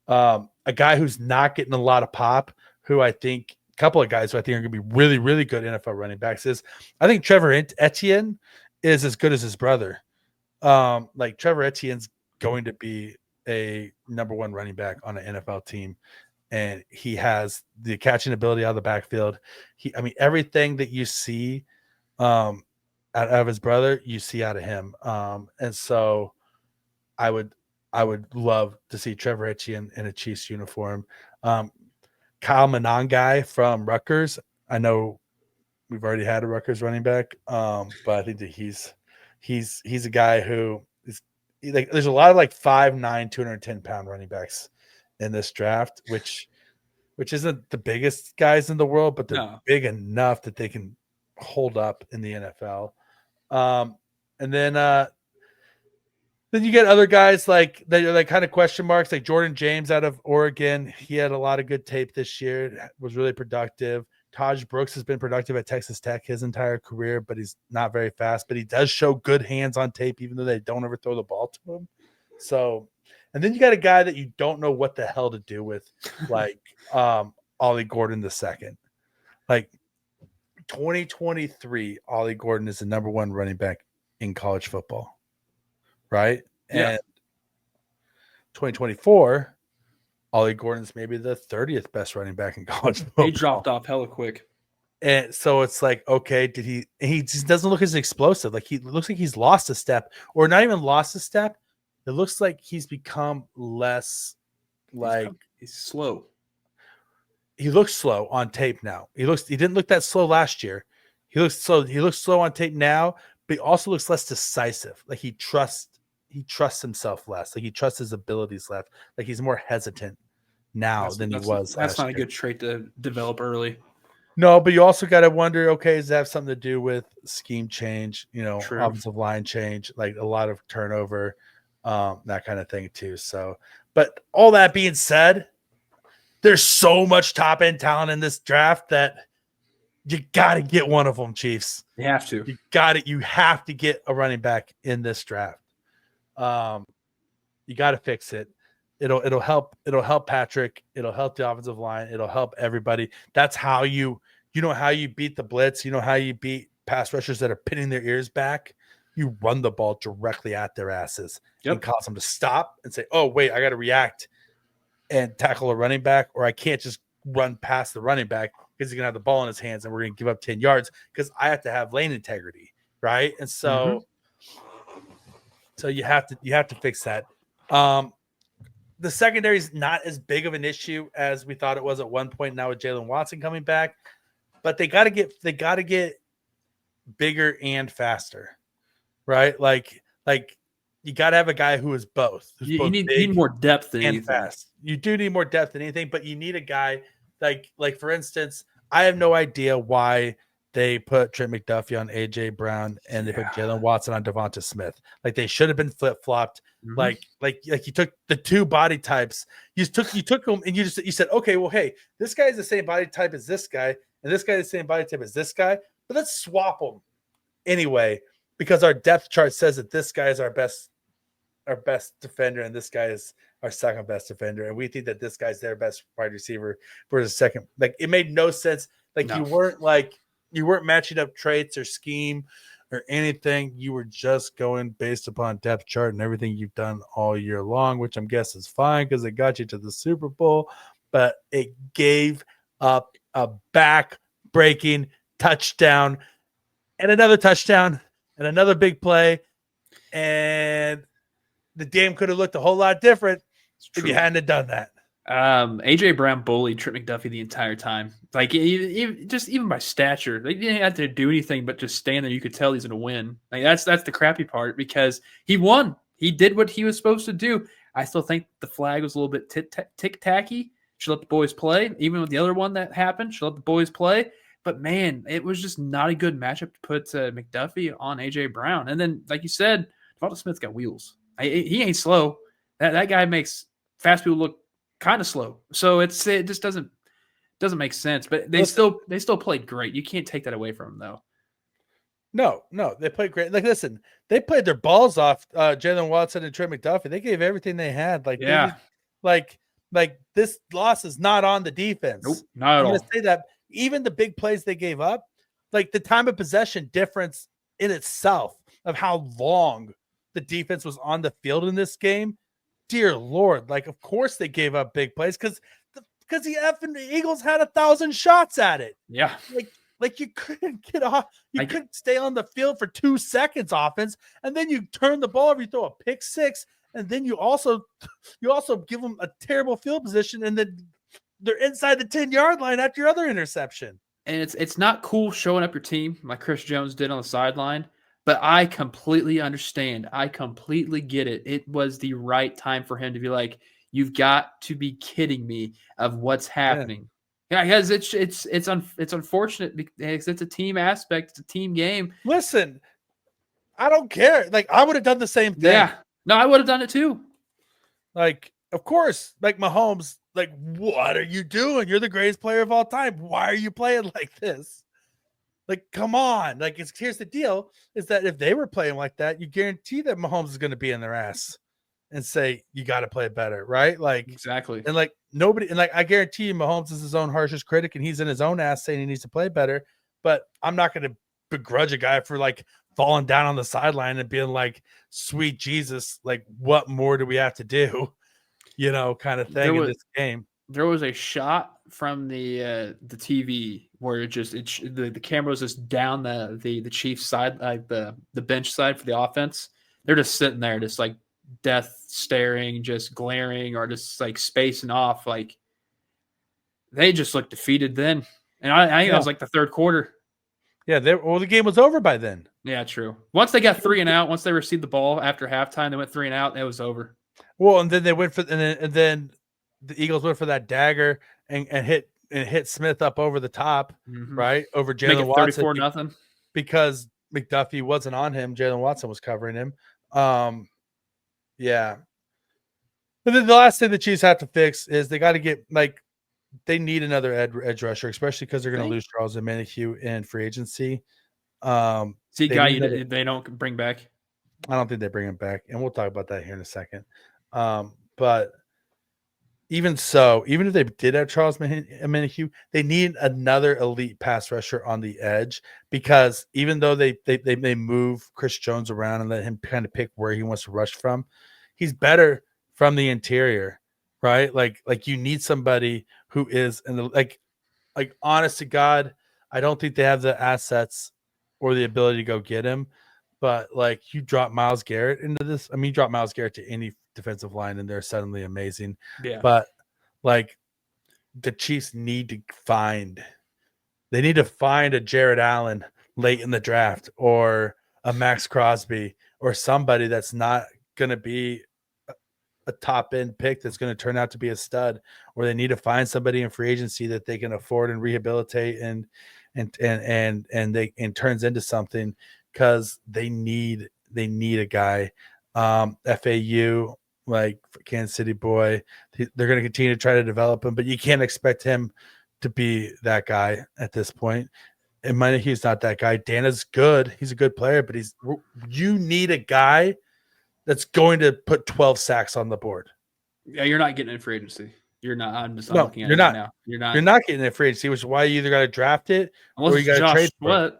A guy who's not getting a lot of pop, who I think a couple of guys who I think are going to be really, really good NFL running backs is I think Trevor Etienne is as good as his brother. Like Trevor Etienne's going to be a number one running back on an NFL team, and he has the catching ability out of the backfield. Everything that you see out of his brother, you see out of him. And so I would love to see Trevor Etienne in a Chiefs uniform. Kyle Monangai from Rutgers. I know we've already had a Rutgers running back, but I think that he's a guy who is like. There's a lot of like 5'9", 210-pound running backs in this draft, which isn't the biggest guys in the world, but they're big enough that they can hold up in the NFL. And then you get other guys like that are like kind of question marks, like Jordan James out of Oregon. He had a lot of good tape this year, was really productive. Taj Brooks has been productive at Texas Tech his entire career, but he's not very fast. But he does show good hands on tape, even though they don't ever throw the ball to him. So, and then you got a guy that you don't know what the hell to do with, like Ollie Gordon II. Like 2023, Ollie Gordon is the number one running back in college football. Right? Yeah. And 2024, Ollie Gordon's maybe the 30th best running back in college football. He dropped off hella quick. And so it's like, okay, he just doesn't look as explosive. Like he looks like he's lost a step, or not even lost a step. It looks like he's become less he's slow. He looks slow on tape now. He didn't look that slow last year. He looks slow on tape now, but he also looks less decisive. Like he trusts himself less. Like he trusts his abilities less. Like he's more hesitant now than he was. That's not a good trait to develop early. No, but you also got to wonder, okay, does that have something to do with scheme change, offensive line change, like a lot of turnover, that kind of thing too. So, but all that being said, there's so much top end talent in this draft that you got to get one of them, Chiefs. You have to. You have to get a running back in this draft. You got to fix it. It'll help Patrick. It'll help the offensive line. It'll help everybody. That's how you how you beat the blitz. You know how you beat pass rushers that are pinning their ears back. You run the ball directly at their asses and cause them to stop and say, "Oh, wait, I got to react and tackle a running back, or I can't just run past the running back because he's gonna have the ball in his hands and we're gonna give up 10 yards because I have to have lane integrity, right?" And so, so you have to fix that. The secondary is not as big of an issue as we thought it was at one point. Now with Jalen Watson coming back, but they got to get bigger and faster, right? Like you got to have a guy who is both, who's You both need big more depth than and anything. fast. You do need more depth than anything, but you need a guy like for instance, I have no idea why they put Trent McDuffie on AJ Brown and they put Jalen Watson on Devonta Smith. Like they should have been flip flopped. Mhm. Like you took the two body types. You took them and you said, okay, well, hey, this guy is the same body type as this guy, and this guy is the same body type as this guy, but let's swap them anyway because our depth chart says that this guy is our best defender and this guy is our second best defender, and we think that this guy's their best wide receiver for the second. Like it made no sense. Like you weren't matching up traits or scheme or anything. You were just going based upon depth chart and everything you've done all year long, which I'm guessing is fine because it got you to the Super Bowl, but it gave up a back-breaking touchdown and another touchdown and another big play, and the game could have looked a whole lot different if you hadn't have done that. AJ Brown bullied Trent McDuffie the entire time. Like even by stature, they didn't have to do anything but just stand there. You could tell he's going to win. Like that's the crappy part because he won. He did what he was supposed to do. I still think the flag was a little bit tick tacky. Should let the boys play. Even with the other one that happened, should let the boys play. But man, it was just not a good matchup to put McDuffie on AJ Brown. And then, like you said, Devonta Smith's got wheels. He ain't slow. That guy makes fast people look kind of slow. So it just doesn't make sense. But they still played great. You can't take that away from them though. No, they played great. Like listen, they played their balls off. Jalen Watson and Trent McDuffie. They gave everything they had. Like like this loss is not on the defense. Nope, not at all. I'm gonna say that even the big plays they gave up, like the time of possession difference in itself of how long the defense was on the field in this game. Dear Lord, like of course they gave up big plays because the effing Eagles had 1,000 shots at it. Yeah, like you couldn't get off, you couldn't stay on the field for 2 seconds offense, and then you turn the ball over, you throw a pick six, and then you also give them a terrible field position, and then they're inside the 10-yard line after your other interception. And it's not cool showing up your team like Chris Jones did on the sideline. But I completely understand. I completely get it. It was the right time for him to be like, "You've got to be kidding me!" Of what's happening. Yeah, because it's unfortunate because it's a team aspect. It's a team game. Listen, I don't care. Like I would have done the same thing. Yeah, no, I would have done it too. Like, of course, like Mahomes. Like, what are you doing? You're the greatest player of all time. Why are you playing like this? Like, come on. Like, here's the deal is that if they were playing like that, you guarantee that Mahomes is going to be in their ass and say, you got to play better, right? Like, exactly. And like, nobody, and like, I guarantee you, Mahomes is his own harshest critic and he's in his own ass saying he needs to play better. But I'm not going to begrudge a guy for like falling down on the sideline and being like, sweet Jesus, like, what more do we have to do? You know, kind of thing in this game. There was a shot from the TV where the camera was just down the Chiefs side, like the bench side for the offense. They're just sitting there, just like death staring, just glaring, or just like spacing off. Like they just looked defeated then. And I think that was like the third quarter. Yeah, the game was over by then. Yeah, true. Once they got 3 and out, once they received the ball after halftime, they went 3 and out. It was over. Well, and then they went for and then the Eagles went for that dagger and hit Smith up over the top, right? Over Jalen Watson. 34-0. Because McDuffie wasn't on him. Jalen Watson was covering him. Yeah. But then the last thing the Chiefs have to fix is they got to get they need another edge rusher, especially because they're going to lose Charles Omenihu in free agency. See, guy they don't bring back. I don't think they bring him back, and we'll talk about that here in a second. But even so, even if they did have Charles Omenihu, they need another elite pass rusher on the edge because even though they move Chris Jones around and let him kind of pick where he wants to rush from, he's better from the interior, right? Like you need somebody who is in the like honest to God, I don't think they have the assets or the ability to go get him. But like you drop Myles Garrett into this, I mean, you drop Myles Garrett to any defensive line and they're suddenly amazing. Yeah. But like the Chiefs need to find a Jared Allen late in the draft or a Max Crosby or somebody that's not going to be a top end pick that's going to turn out to be a stud, or they need to find somebody in free agency that they can afford and rehabilitate and turns into something, because they need a guy. FAU, like Kansas City boy, they're going to continue to try to develop him, but you can't expect him to be that guy at this point. And Monahue's not that guy. Dana's good. He's a good player, but you need a guy that's going to put 12 sacks on the board. Yeah, you're not getting in free agency. You're not. I'm looking at you're it not. right now. You're not. You're not getting in free agency, which is why you either got to draft it Unless or you got to trade for it.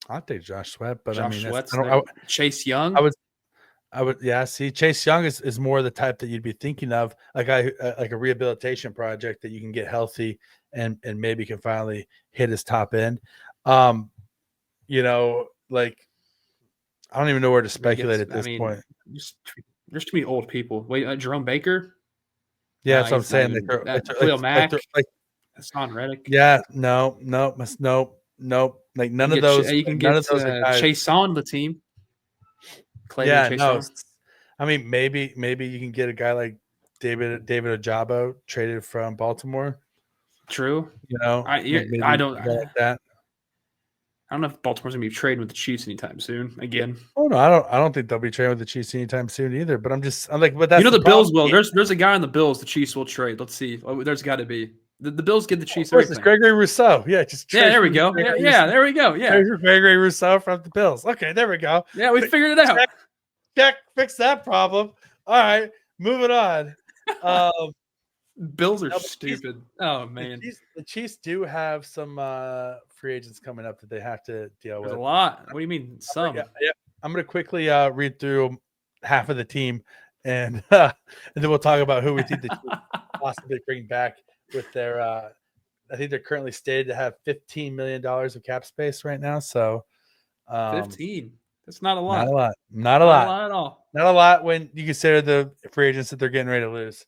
I'll take Josh Sweat, but Chase Young. I would, yeah. See, Chase Young is more the type that you'd be thinking of, like a rehabilitation project that you can get healthy and maybe can finally hit his top end. Like, I don't even know where to speculate at this point. There's too many old people. Wait, Jerome Baker. Yeah, that's what I'm saying. Khalil Mack, Hassan Reddick. Yeah, no. Like none of those. You can get Chase on the team. I mean, maybe you can get a guy like David Ojabo traded from Baltimore. True. I don't like that. I don't know if Baltimore's gonna be trading with the Chiefs anytime soon. Again. Oh no, I don't think they'll be trading with the Chiefs anytime soon either. But I'm like, but that's the Bills will. There's a guy on the Bills the Chiefs will trade. Let's see. There's got to be. The Bills give the Chiefs everything. It's Gregory Rousseau. Yeah, there we go. There we go. Yeah, Gregory Rousseau from the Bills. Okay, there we go. Yeah, we figured it out. Check, fix that problem. All right, moving on. Bills are stupid. Oh man, the Chiefs do have some free agents coming up that they have to deal with. A lot. What do you mean? Some. Yeah. I'm going to quickly read through half of the team, and then we'll talk about who we think the Chiefs possibly bring back with their. I think they're currently stated to have $15 million of cap space right now. So 15. That's not a lot. Not a lot at all. Not a lot when you consider the free agents that they're getting ready to lose.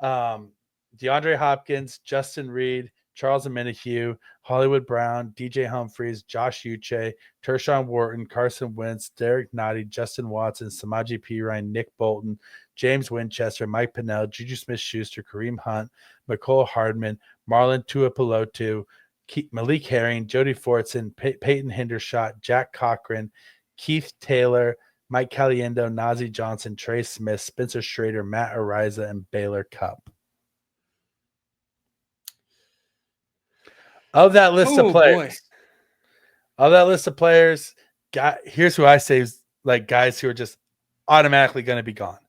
DeAndre Hopkins, Justin Reed, Charles Omenihu, Hollywood Brown, DJ Humphries, Josh Uche, Tershawn Wharton, Carson Wentz, Derek Nottie, Justin Watson, Samaje Perine, Nick Bolton, James Winchester, Mike Pennell, Juju Smith-Schuster, Kareem Hunt, McCole Hardman, Marlon Tuipulotu, Malik Herring, Jody Fortson, Peyton Hendershot, Jack Cochran, Keith Taylor, Mike Caliendo, Najee Johnson, Trey Smith, Spencer Schrader, Matt Ariza, and Baylor Cupp. Of that list of players, here's who I say is like guys who are just automatically going to be gone.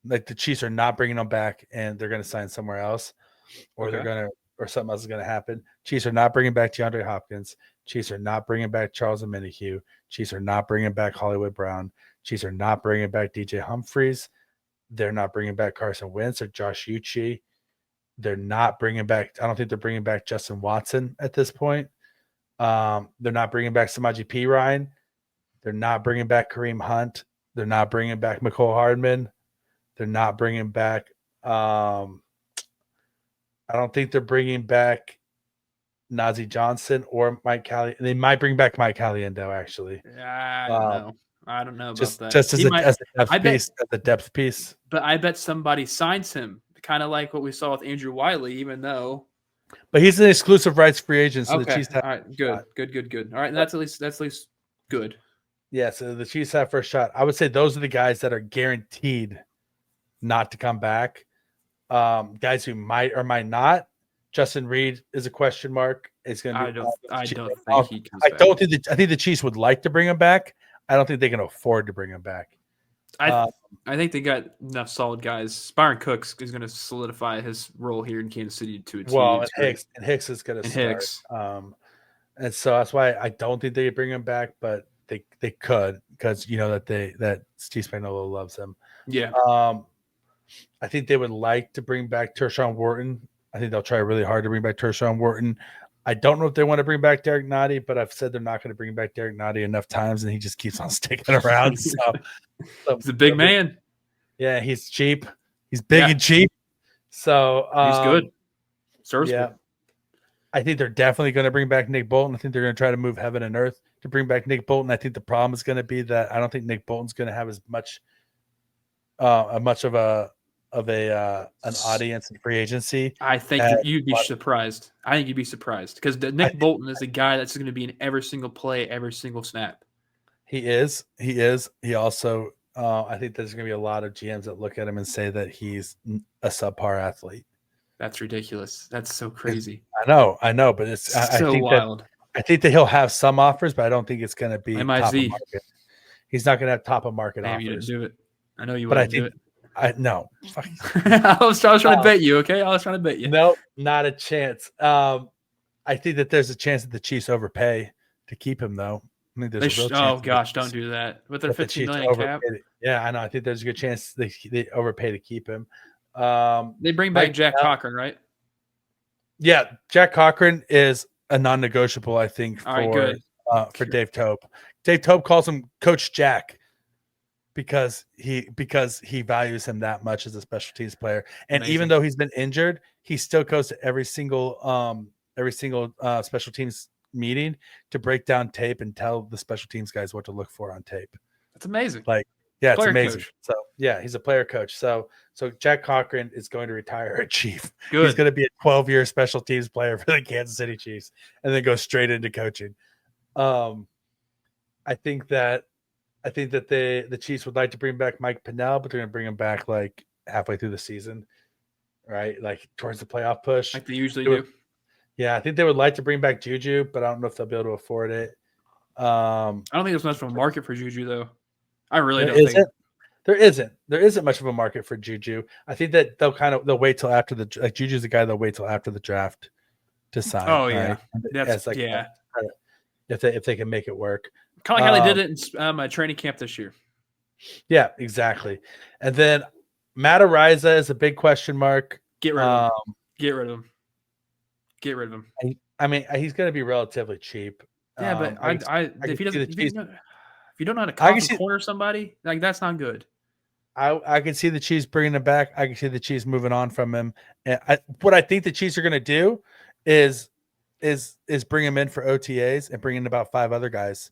Like the Chiefs are not bringing them back, and they're going to sign somewhere else, or or something else is going to happen. Chiefs are not bringing back DeAndre Hopkins. Chiefs are not bringing back Charles Omenihu. Chiefs are not bringing back Hollywood Brown. Chiefs are not bringing back DJ Humphries. They're not bringing back Carson Wentz or Josh Uche. They're not bringing back. I don't think they're bringing back Justin Watson at this point. They're not bringing back Samaje Perine. They're not bringing back Kareem Hunt. They're not bringing back McCole Hardman. They're not bringing back. I don't think they're bringing back Najee Johnson or Mike Cali. They might bring back Mike Caliendo, actually. I don't know about that. Just as a depth piece. But I bet somebody signs him, kind of like what we saw with Andrew Wiley, even though. But he's an exclusive rights free agent, so the Chiefs have. All right, good. All right, that's at least good. Yeah, so the Chiefs have first shot. I would say those are the guys that are guaranteed not to come back. Guys who might or might not. Justin Reed is a question mark. It's going to be. I don't think he comes back. I think the Chiefs would like to bring him back. I don't think they can afford to bring him back. I think they got enough solid guys. Byron Cooks is going to solidify his role here in Kansas City to a team. Well, and Hicks is going to start. And so that's why I don't think they bring him back, but they could, because you know that Steve Spagnuolo loves him. Yeah. I think they would like to bring back Tershawn Wharton. I think they'll try really hard to bring back Tershawn Wharton. I don't know if they want to bring back Derek Nottie, but I've said they're not going to bring back Derek Nottie enough times, and he just keeps on sticking around. So he's a big man. Yeah, he's cheap. He's big and cheap. So he's good. Serviceable. I think they're definitely going to bring back Nick Bolton. I think they're going to try to move heaven and earth to bring back Nick Bolton. I think the problem is going to be that I don't think Nick Bolton's going to have as much of an audience in free agency. I think as you'd be what surprised. I think you'd be surprised because I Nick Bolton is a guy that's going to be in every single play, every single snap. He is. He is. He also, I think there's going to be a lot of GMs that look at him and say that he's a subpar athlete. That's ridiculous. That's so crazy. I know, but it's I So think wild. I think that he'll have some offers, but I don't think it's going to be top of MIZ. market. He's not going to have top of market Maybe you didn't offers. do it. I know you But I wouldn't do think it. no. I was trying to bet you. Okay, I was trying to bet you. No, not a chance. I think that there's a chance that the Chiefs overpay to keep him, though. I think there's a real chance. Oh gosh, don't do that with their that the 15 Chiefs million cap. Yeah, I know. I think there's a good chance they overpay to keep him. They bring back Jack Cochran, right? Yeah, Jack Cochran is a non-negotiable, I think, for Dave Tope. Dave Tope calls him Coach Jack because he values him that much as a special teams player. And even though he's been injured, he still goes to every single special teams meeting to break down tape and tell the special teams guys what to look for on tape. That's amazing. Yeah, it's amazing. Coach. So yeah, he's a player coach. So Jack Cochran is going to retire a Chief. Good. He's going to be a 12-year special teams player for the Kansas City Chiefs and then go straight into coaching. I think that the Chiefs would like to bring back Mike Pennell, but they're going to bring him back like halfway through the season, right? Like towards the playoff push, like they usually do. Yeah, I think they would like to bring back Juju, but I don't know if they'll be able to afford it. I don't think there's much of a market for Juju, though. I really don't think there isn't much of a market for Juju. I think that they'll wait till after Juju's the guy they'll wait till after the draft to sign. Oh yeah, right? If they can make it work, kind of like how they did it in training camp this year. Yeah, exactly. And then Matt Ariza is a big question mark. Get rid of him. Get rid of him. Get rid of him. I mean, he's going to be relatively cheap. Yeah, but if you don't know how to cover corner somebody, like that's not good. I can see the Chiefs bringing him back. I can see the Chiefs moving on from him. And what I think the Chiefs are going to do is bring him in for OTAs and bring in about 5 other guys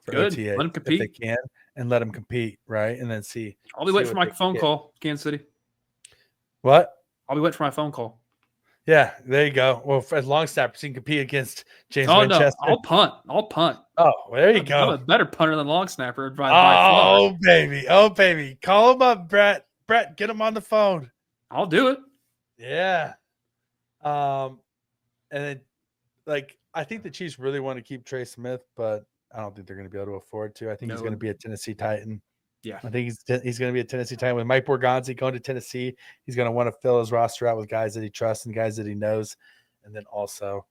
for OTAs. Let him compete if they can, and let him compete, right? And then see. I'll be waiting for my phone call, Kansas City. What? I'll be waiting for my phone call. Yeah, there you go. Well, as long snappers, you can compete against James Winchester. No, I'll punt. Oh, well, there you go. I'm a better punter than long snapper. Baby. Call him up, Brett. Brett, get him on the phone. I'll do it. Yeah. And then, I think the Chiefs really want to keep Trey Smith, but I don't think they're going to be able to afford to. I think he's going to be a Tennessee Titan. Yeah, I think he's going to be a Tennessee Titan with Mike Borgonzi going to Tennessee. He's going to want to fill his roster out with guys that he trusts and guys that he knows. And then also,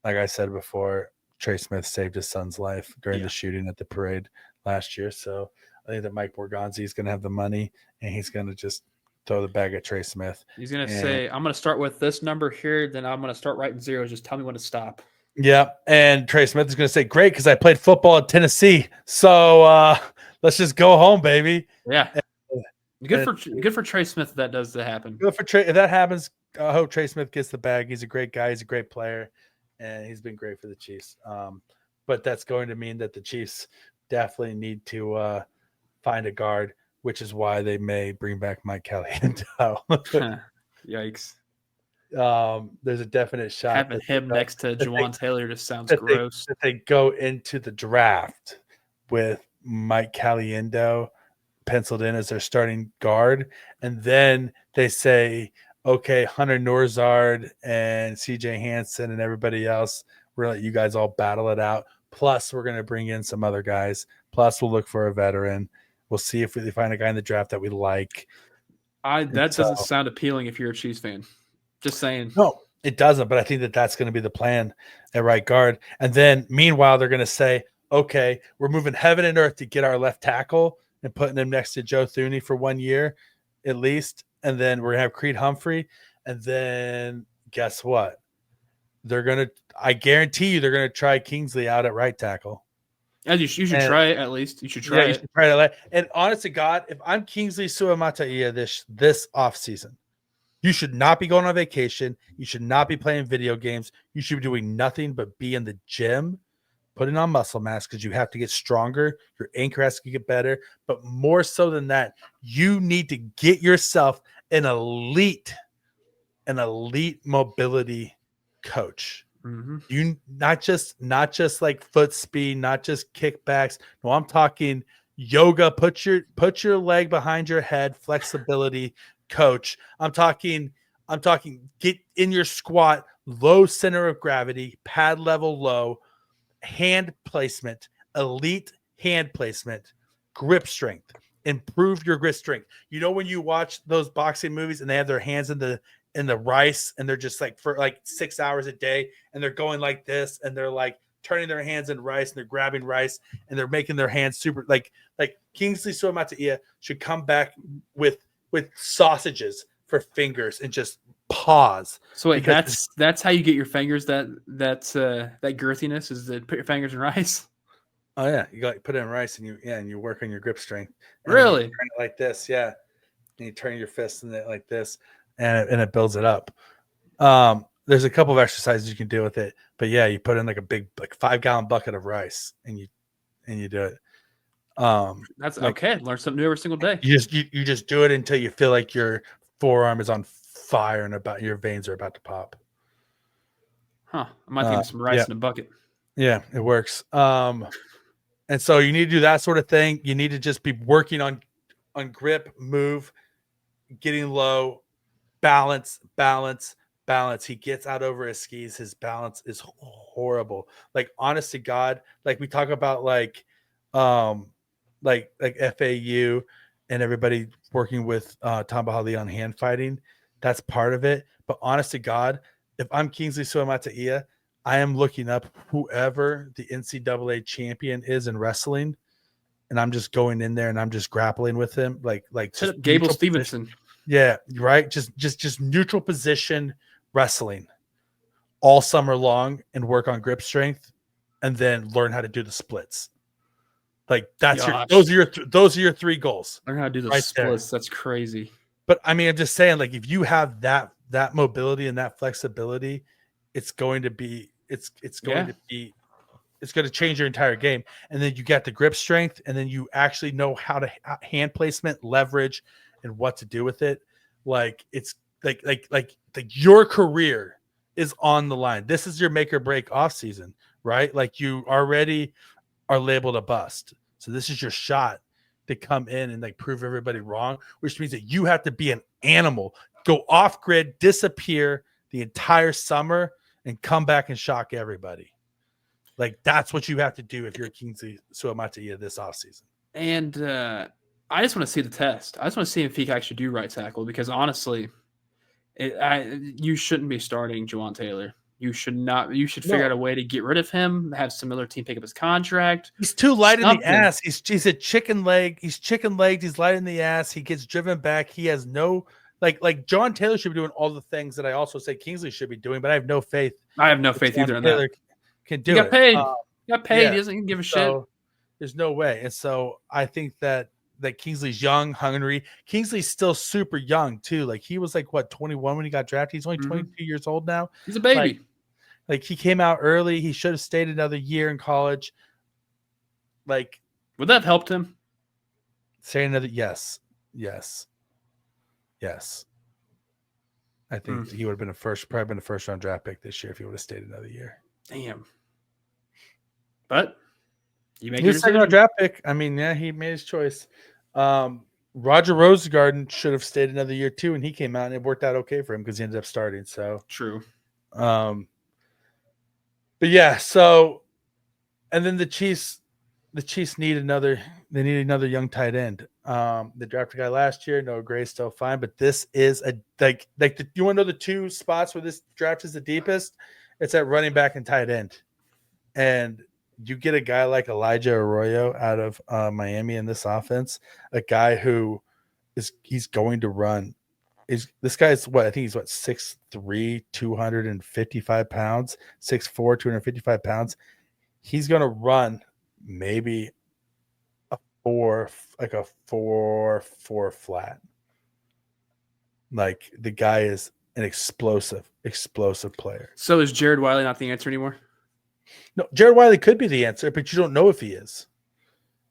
like I said before, Trey Smith saved his son's life during the shooting at the parade last year. So I think that Mike Borgonzi is going to have the money and he's going to just throw the bag at Trey Smith. He's going to say, I'm going to start with this number here. Then I'm going to start writing zeros. Just tell me when to stop. Yeah. And Trey Smith is going to say, great, because I played football at Tennessee. So, let's just go home, baby. Yeah. Good for Trey Smith if that does happen. Good for Trey. If that happens, I hope Trey Smith gets the bag. He's a great guy. He's a great player, and he's been great for the Chiefs. But that's going to mean that the Chiefs definitely need to find a guard, which is why they may bring back Mike Caliendo. Yikes. There's a definite shot. Having him next to Juwan Taylor just sounds gross. That they go into the draft with Mike Caliendo penciled in as their starting guard, and then they say, okay, Hunter Norzard and CJ Hansen and everybody else, we're gonna let you guys all battle it out, plus we're gonna bring in some other guys, plus we'll look for a veteran, we'll see if we find a guy in the draft that we like. That doesn't sound appealing if you're a Chiefs fan. Just saying. No, it doesn't, but I think that that's going to be the plan at right guard. And then meanwhile, they're going to say, okay, we're moving heaven and earth to get our left tackle and putting him next to Joe Thuney for 1 year at least. And then we're going to have Creed Humphrey. And then guess what? I guarantee you they're going to try Kingsley out at right tackle. And you should try it at least. You should try it. You should try it. And honest to God, if I'm Kingsley Suamataia this offseason, You should not be going on vacation. You should not be playing video games. You should be doing nothing but be in the gym, putting on muscle mass because you have to get stronger. Your anchor has to get better. But more so than that, you need to get yourself an elite mobility coach. Mm-hmm. You not just like foot speed, not just kickbacks. No, I'm talking yoga. Put your leg behind your head, flexibility coach. I'm talking get in your squat, low center of gravity, pad level low, hand placement, elite hand placement, grip strength. Improve your grip strength. You know when you watch those boxing movies and they have their hands in the rice and they're just like for like 6 hours a day and they're going like this and they're like turning their hands in rice and they're grabbing rice and they're making their hands super like Kingsley Suamataia should come back with sausages for fingers and just pause. So wait, that's how you get your fingers that girthiness is to put your fingers in rice. Oh yeah, you got put it in rice and you work on your grip strength. And Really? you turn it like this, yeah. And you turn your fist in it like this, and it builds it up. There's a couple of exercises you can do with it, but yeah, you put in like a big 5-gallon bucket of rice and you do it. That's okay. Learn something new every single day. You just do it until you feel like your forearm is on fire and about your veins are about to pop. Huh? I might think of some rice in a bucket. Yeah, it works. And so you need to do that sort of thing. You need to just be working on grip, move, getting low, balance. He gets out over his skis. His balance is horrible. Like, honest to God, like we talk about like FAU and everybody working with Tom Bahali on hand fighting. That's part of it. But honest to God, if I'm Kingsley Suamataia, I am looking up whoever the NCAA champion is in wrestling, and I'm just going in there and I'm just grappling with him, like Gable Stevenson. Position. Yeah, right. Just neutral position wrestling all summer long and work on grip strength, and then learn how to do the splits. Like that's those are your 3 goals. Learn how to do the splits. There. That's crazy. But I mean, I'm just saying, like if you have that mobility and that flexibility, it's going to change your entire game. And then you get the grip strength, and then you actually know how to hand placement, leverage, and what to do with it. Like it's like your career is on the line. This is your make or break off season, right? Like you already are labeled a bust. So this is your shot to come in and like prove everybody wrong, which means that you have to be an animal, go off grid, disappear the entire summer, and come back and shock everybody. Like that's what you have to do if you're Kingsley Suamataia this offseason. And I just want to see the test. I just want to see if he can actually do right tackle, because honestly, you shouldn't be starting Juwan Taylor. You should not. You should figure out a way to get rid of him. Have some other team pick up his contract. He's too light in the ass. He's a chicken leg. He's chicken legged. He's light in the ass. He gets driven back. He has no like John Taylor should be doing all the things that I also say Kingsley should be doing, but I have no faith. I have no faith either in that. Can do he got it. paid. He got paid. Yeah. He doesn't give a shit. There's no way. And so I think that Kingsley's young, hungry. Kingsley's still super young too. Like he was like what 21 when he got drafted. He's only 22 years old now. He's a baby. Like he came out early. He should have stayed another year in college. Like, would that have helped him? Say another yes. I think he would have been probably been a first round draft pick this year if he would have stayed another year. Damn. But you make your second round draft pick. I mean, yeah, he made his choice. Roger Rosengarten should have stayed another year too, and he came out and it worked out okay for him because he ended up starting. So true. But yeah, so and then the Chiefs need another young tight end. They drafted a guy last year. Noah Gray's still fine, but this is you want to know the 2 spots where this draft is the deepest? It's at running back and tight end. And you get a guy like Elijah Arroyo out of Miami in this offense, a guy who he's going to run. This guy's what? I think he's 6'3", 255 pounds, 6'4", 255 pounds. He's going to run maybe a 4 flat. Like the guy is an explosive player. So is Jared Wiley not the answer anymore? No, Jared Wiley could be the answer, but you don't know if he is.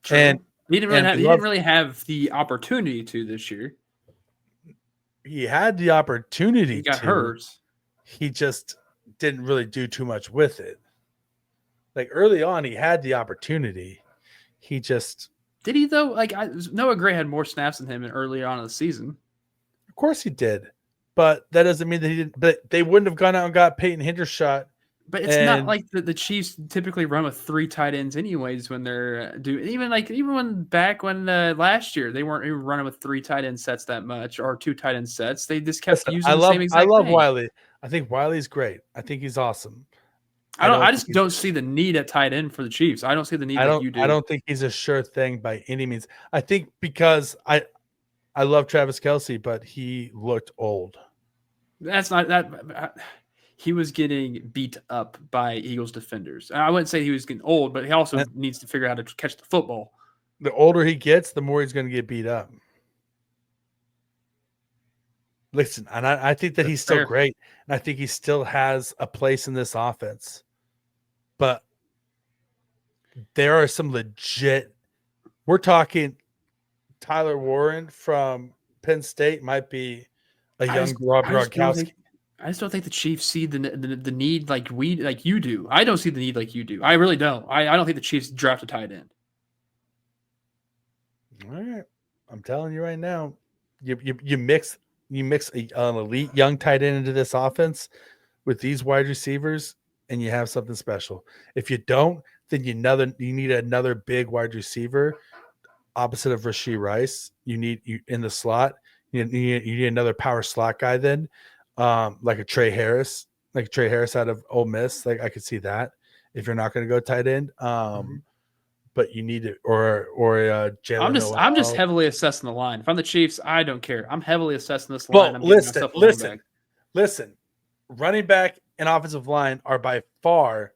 True. And He didn't really have the opportunity to this year. he had the opportunity He got to. hurt. He just didn't really do too much with it. Like early on, he had the opportunity. He just. Did he though? Like Noah Gray had more snaps than him earlier on in the season. Of course he did, but that doesn't mean that he didn't. But they wouldn't have gone out and got Peyton Hendershot. But it's not like the Chiefs typically run with 3 tight ends anyways when they're even when last year they weren't even running with 3 tight end sets that much or 2 tight end sets. They just kept using the same exact I love thing. Wiley. I think Wiley's great. I think he's awesome. I just don't see the need at tight end for the Chiefs. I don't see the need that you do. I don't think he's a sure thing by any means. I think because I love Travis Kelce, but he looked old. That's not that. He was getting beat up by Eagles defenders. I wouldn't say he was getting old, but he also needs to figure out how to catch the football. The older he gets, the more he's going to get beat up. Listen, and I think that he's still great, and I think he still has a place in this offense. But there are some legit. We're talking Tyler Warren from Penn State might be a young Rob Gronkowski. I just don't think the Chiefs see the need like you do. I don't see the need like you do. I really don't. I don't think the Chiefs draft a tight end. All right, I'm telling you right now, you mix an elite young tight end into this offense with these wide receivers, and you have something special. If you don't, then you need another big wide receiver opposite of Rashee Rice. You need in the slot. You need another power slot guy then. Like a Trey Harris out of Ole Miss. Like I could see that if you're not going to go tight end. But you need it or Jalen. I'm just heavily assessing the line. If I'm the Chiefs, I don't care. I'm heavily assessing this line. Well, listen. Running back and offensive line are by far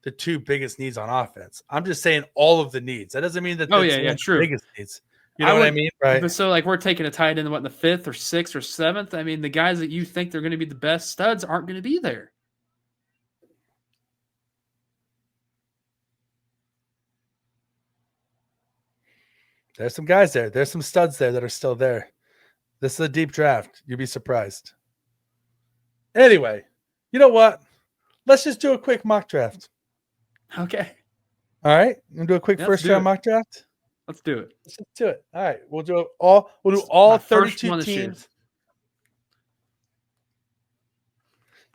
the 2 biggest needs on offense. I'm just saying all of the needs. That doesn't mean that that's true. The biggest needs. You know what I mean? Right. But so, like, we're taking a tight end in the 5th or 6th or 7th. I mean, the guys that you think they're going to be the best studs aren't going to be there. There's some guys there. There's some studs there that are still there. This is a deep draft. You'd be surprised. Anyway, you know what? Let's just do a quick mock draft. Okay. All right. I'm going to do a quick first round mock draft. Let's do it. Let's just do it. All right. We'll do all 32 teams.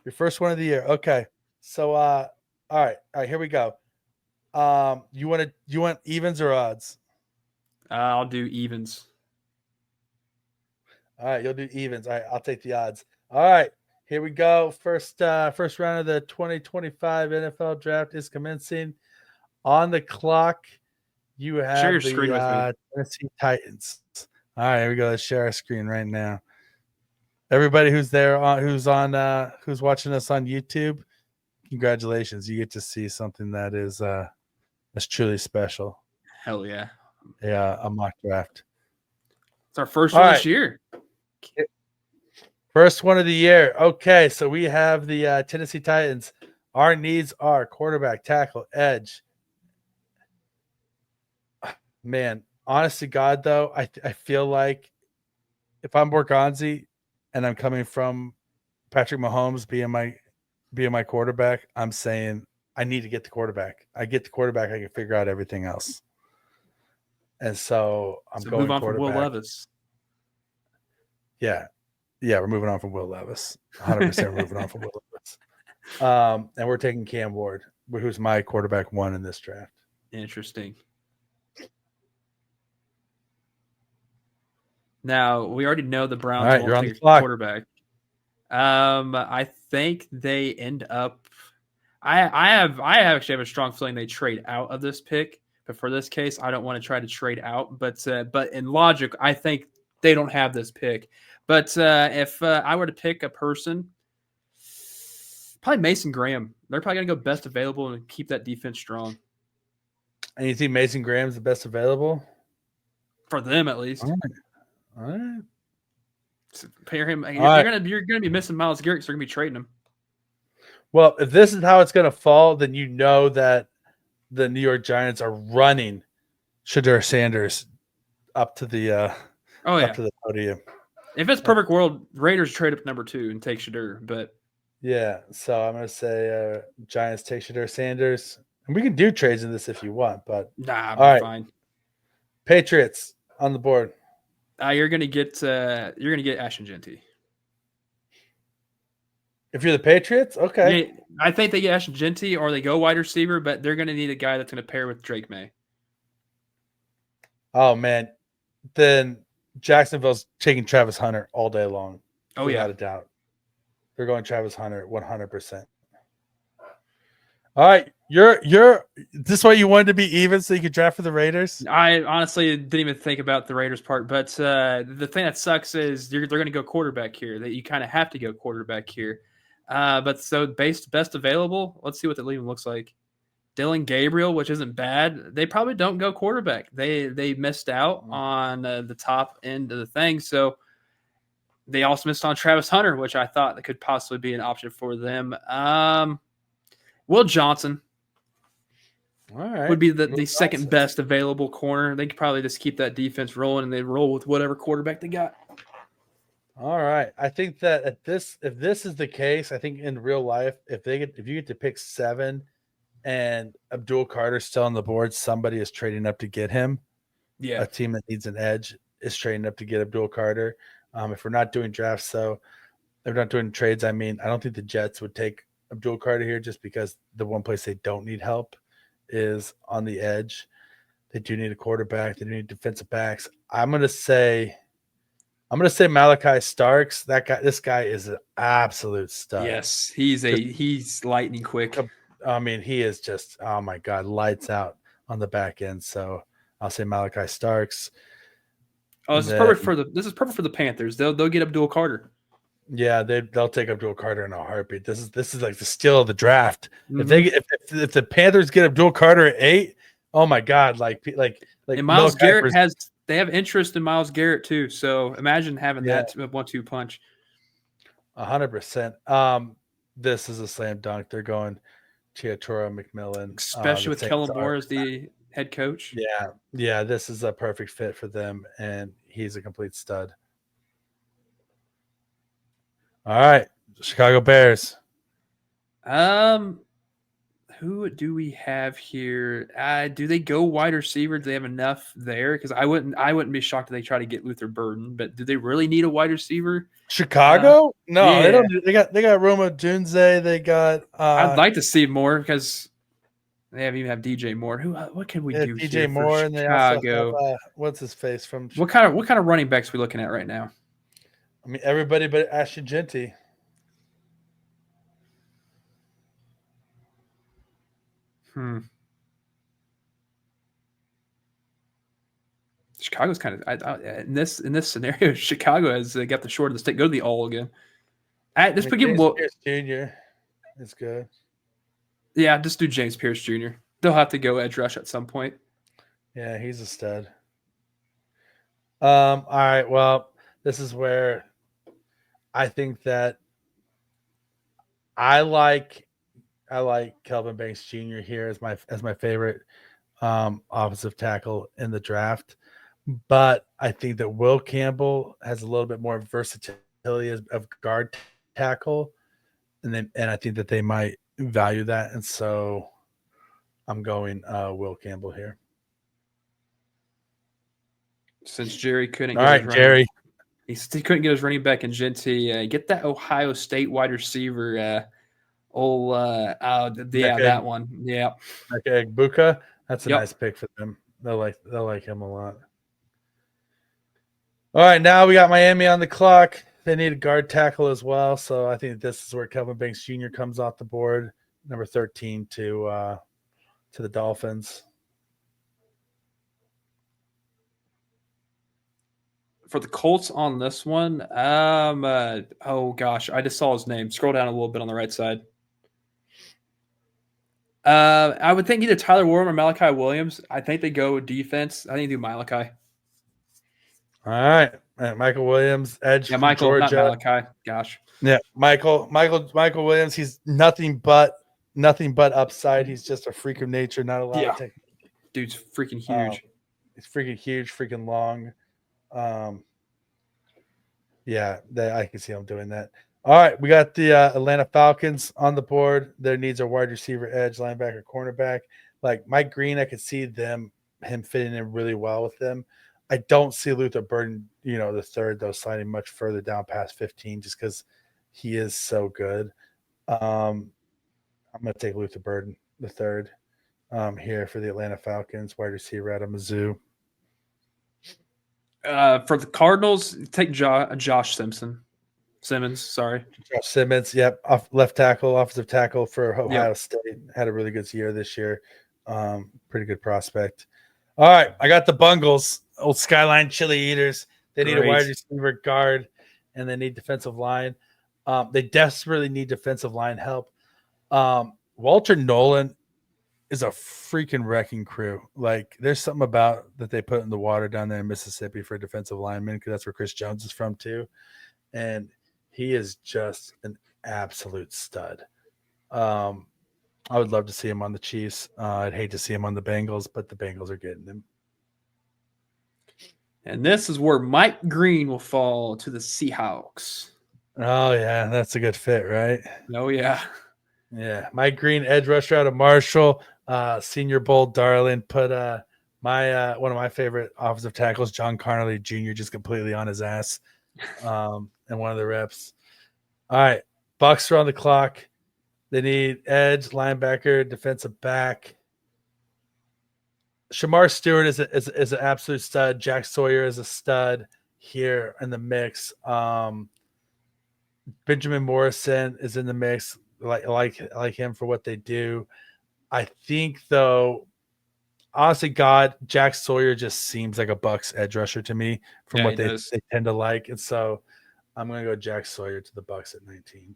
Your first one of the year. Okay. So all right, here we go. You want evens or odds? I'll do evens. All right, you'll do evens. All right, I'll take the odds. All right, here we go. First round of the 2025 NFL draft is commencing. On the clock, you have share your screen with me. Tennessee Titans. All right, here we go. Let's share our screen right now. Everybody who's there, who's watching us on YouTube, congratulations! You get to see something that is that's truly special. Hell yeah! Yeah, a mock draft. It's our first one this year. First one of the year. Okay, so we have the Tennessee Titans. Our needs are quarterback, tackle, edge. Man, honest to God, though, I feel like if I'm Borgonzi and I'm coming from Patrick Mahomes being my quarterback, I'm saying I need to get the quarterback. I get the quarterback, I can figure out everything else. And so I'm going move on quarterback. from Will Levis. Yeah, we're moving on from Will Levis. 100% moving on from Will Levis. And we're taking Cam Ward, who's my quarterback 1 in this draft. Interesting. Now we already know the Browns. All right, you're on the clock. Quarterback. I think they end up. I actually have a strong feeling they trade out of this pick. But for this case, I don't want to try to trade out. But in logic, I think they don't have this pick. But if I were to pick a person, probably Mason Graham. They're probably going to go best available and keep that defense strong. And you think Mason Graham's the best available? For them, at least. All right. Pair him. right. You're gonna be missing Myles Garrett, so you're gonna be trading him. Well, if this is how it's going to fall, then you know that the New York Giants are running Shedeur Sanders up to the Oh up yeah. to the podium. If it's perfect world, Raiders trade up number 2 and take Shedeur, but Yeah, so I'm going to say Giants take Shedeur Sanders, and we can do trades in this if you want. But nah, I'll all be right, fine. Patriots on the board. You're gonna get Ashton Genty. If you're the Patriots, okay. Yeah, I think they get Ashton Genty or they go wide receiver, but they're gonna need a guy that's gonna pair with Drake May. Oh man, then Jacksonville's taking Travis Hunter all day long, Oh without yeah. a doubt. They're going Travis Hunter 100%. All right, you're this why you wanted to be even so you could draft for the Raiders? I honestly didn't even think about the Raiders part, but the thing that sucks is they're going to go quarterback here. That you kind of have to go quarterback here. But so best available. Let's see what the league looks like. Dylan Gabriel, which isn't bad. They probably don't go quarterback. They missed out on the top end of the thing. So they also missed on Travis Hunter, which I thought that could possibly be an option for them. Will Johnson All right. would be the second best available corner. They could probably just keep that defense rolling and they roll with whatever quarterback they got. All right. I think that if this is the case, I think in real life, if you get to pick 7 and Abdul Carter's still on the board, somebody is trading up to get him. Yeah. A team that needs an edge is trading up to get Abdul Carter. If we're not doing drafts, so they're not doing trades. I mean, I don't think the Jets would take Abdul Carter here just because the one place they don't need help is on the edge. They do need a quarterback. They need defensive backs. I'm gonna say Malachi Starks. This guy is an absolute stud. Yes, he's lightning quick. I mean, he is just, oh my God, lights out on the back end. So I'll say Malachi Starks. Oh, this is perfect for the Panthers. They'll get Abdul Carter. Yeah, they'll take Abdul Carter in a heartbeat. This is like the steal of the draft. Mm-hmm. If the Panthers get Abdul Carter at 8, oh my God, and Myles Garrett they have interest in Myles Garrett too. So imagine having that 1-2 punch. 100%. This is a slam dunk. They're going Teodoro McMillan, especially with Kellen Moore as the head coach. Yeah, this is a perfect fit for them, and he's a complete stud. All right, Chicago Bears. Who do we have here? Do they go wide receiver? Do they have enough there? Because I wouldn't be shocked if they try to get Luther Burden, but do they really need a wide receiver? Chicago? No, yeah. They don't. They got Roma Dunze. They got. I'd like to see more because they even have DJ Moore. What can we do DJ here Moore, for and they Chicago? also have, what's his face from? What kind of running backs are we looking at right now? I mean, everybody but Ashton Genty. Chicago's kind of in this scenario. Chicago has got the short of the stick. Go to the all again. James Pierce Jr. is good. Yeah, just do James Pierce Jr. They'll have to go edge rush at some point. Yeah, he's a stud. All right. Well, this is where I think that I like Kelvin Banks Jr. here as my favorite offensive tackle in the draft. But I think that Will Campbell has a little bit more versatility of guard tackle, and I think that they might value that, and so I'm going Will Campbell here. Since Jerry couldn't Jerry. He couldn't get his running back in Genty. Get that Ohio State wide receiver. That one. Yeah. Okay, Buka. That's a nice pick for them. They'll like him a lot. All right, now we got Miami on the clock. They need a guard tackle as well, so I think this is where Kelvin Banks Jr. comes off the board, number 13 to the Dolphins. For the Colts on this one, oh gosh, I just saw his name. Scroll down a little bit on the right side. I would think either Tyler Warren or Malachi Williams. I think they go with defense. I think they do Malachi. All right. Michael Williams, edge Yeah, from Michael, not Georgia. Malachi. Gosh. Yeah, Michael Williams. He's nothing but upside. He's just a freak of nature. Not a lot of Yeah. technique. Dude's freaking huge. He's freaking huge, freaking long. Yeah, I can see him doing that. All right, we got the Atlanta Falcons on the board. Their needs are wide receiver, edge, linebacker, cornerback. Like Mike Green, I could see him fitting in really well with them. I don't see Luther Burden, the third, though, sliding much further down past 15 just because he is so good. I'm going to take Luther Burden, the third, here for the Atlanta Falcons, wide receiver out of Mizzou. For the Cardinals, take Josh Simmons, sorry. Josh Simmons, yep, left tackle, offensive tackle for Ohio State. Had a really good year this year. Pretty good prospect. All right, I got the Bungles, old Skyline Chili Eaters. They need a wide receiver, guard, and they need defensive line. They desperately need defensive line help. Walter Nolan is a freaking wrecking crew. Like, there's something about that they put in the water down there in Mississippi for defensive linemen, because that's where Chris Jones is from too. And he is just an absolute stud. I would love to see him on the Chiefs. I'd hate to see him on the Bengals, but the Bengals are getting him. And this is where Mike Green will fall to the Seahawks. Oh, yeah, that's a good fit, right? Oh, yeah. Yeah, Mike Green, edge rusher out of Marshall, Senior Bowl darling. Put my one of my favorite offensive tackles, John Connolly Jr., just completely on his ass, and one of the reps. All right, Bucks are on the clock. They need edge, linebacker, defensive back. Shamar Stewart is an absolute stud. Jack Sawyer is a stud here in the mix. Benjamin Morrison is in the mix. Like him for what they do. I think, though, honestly, Jack Sawyer just seems like a Bucks edge rusher to me from what they tend to like, and so I'm going to go Jack Sawyer to the Bucks at 19.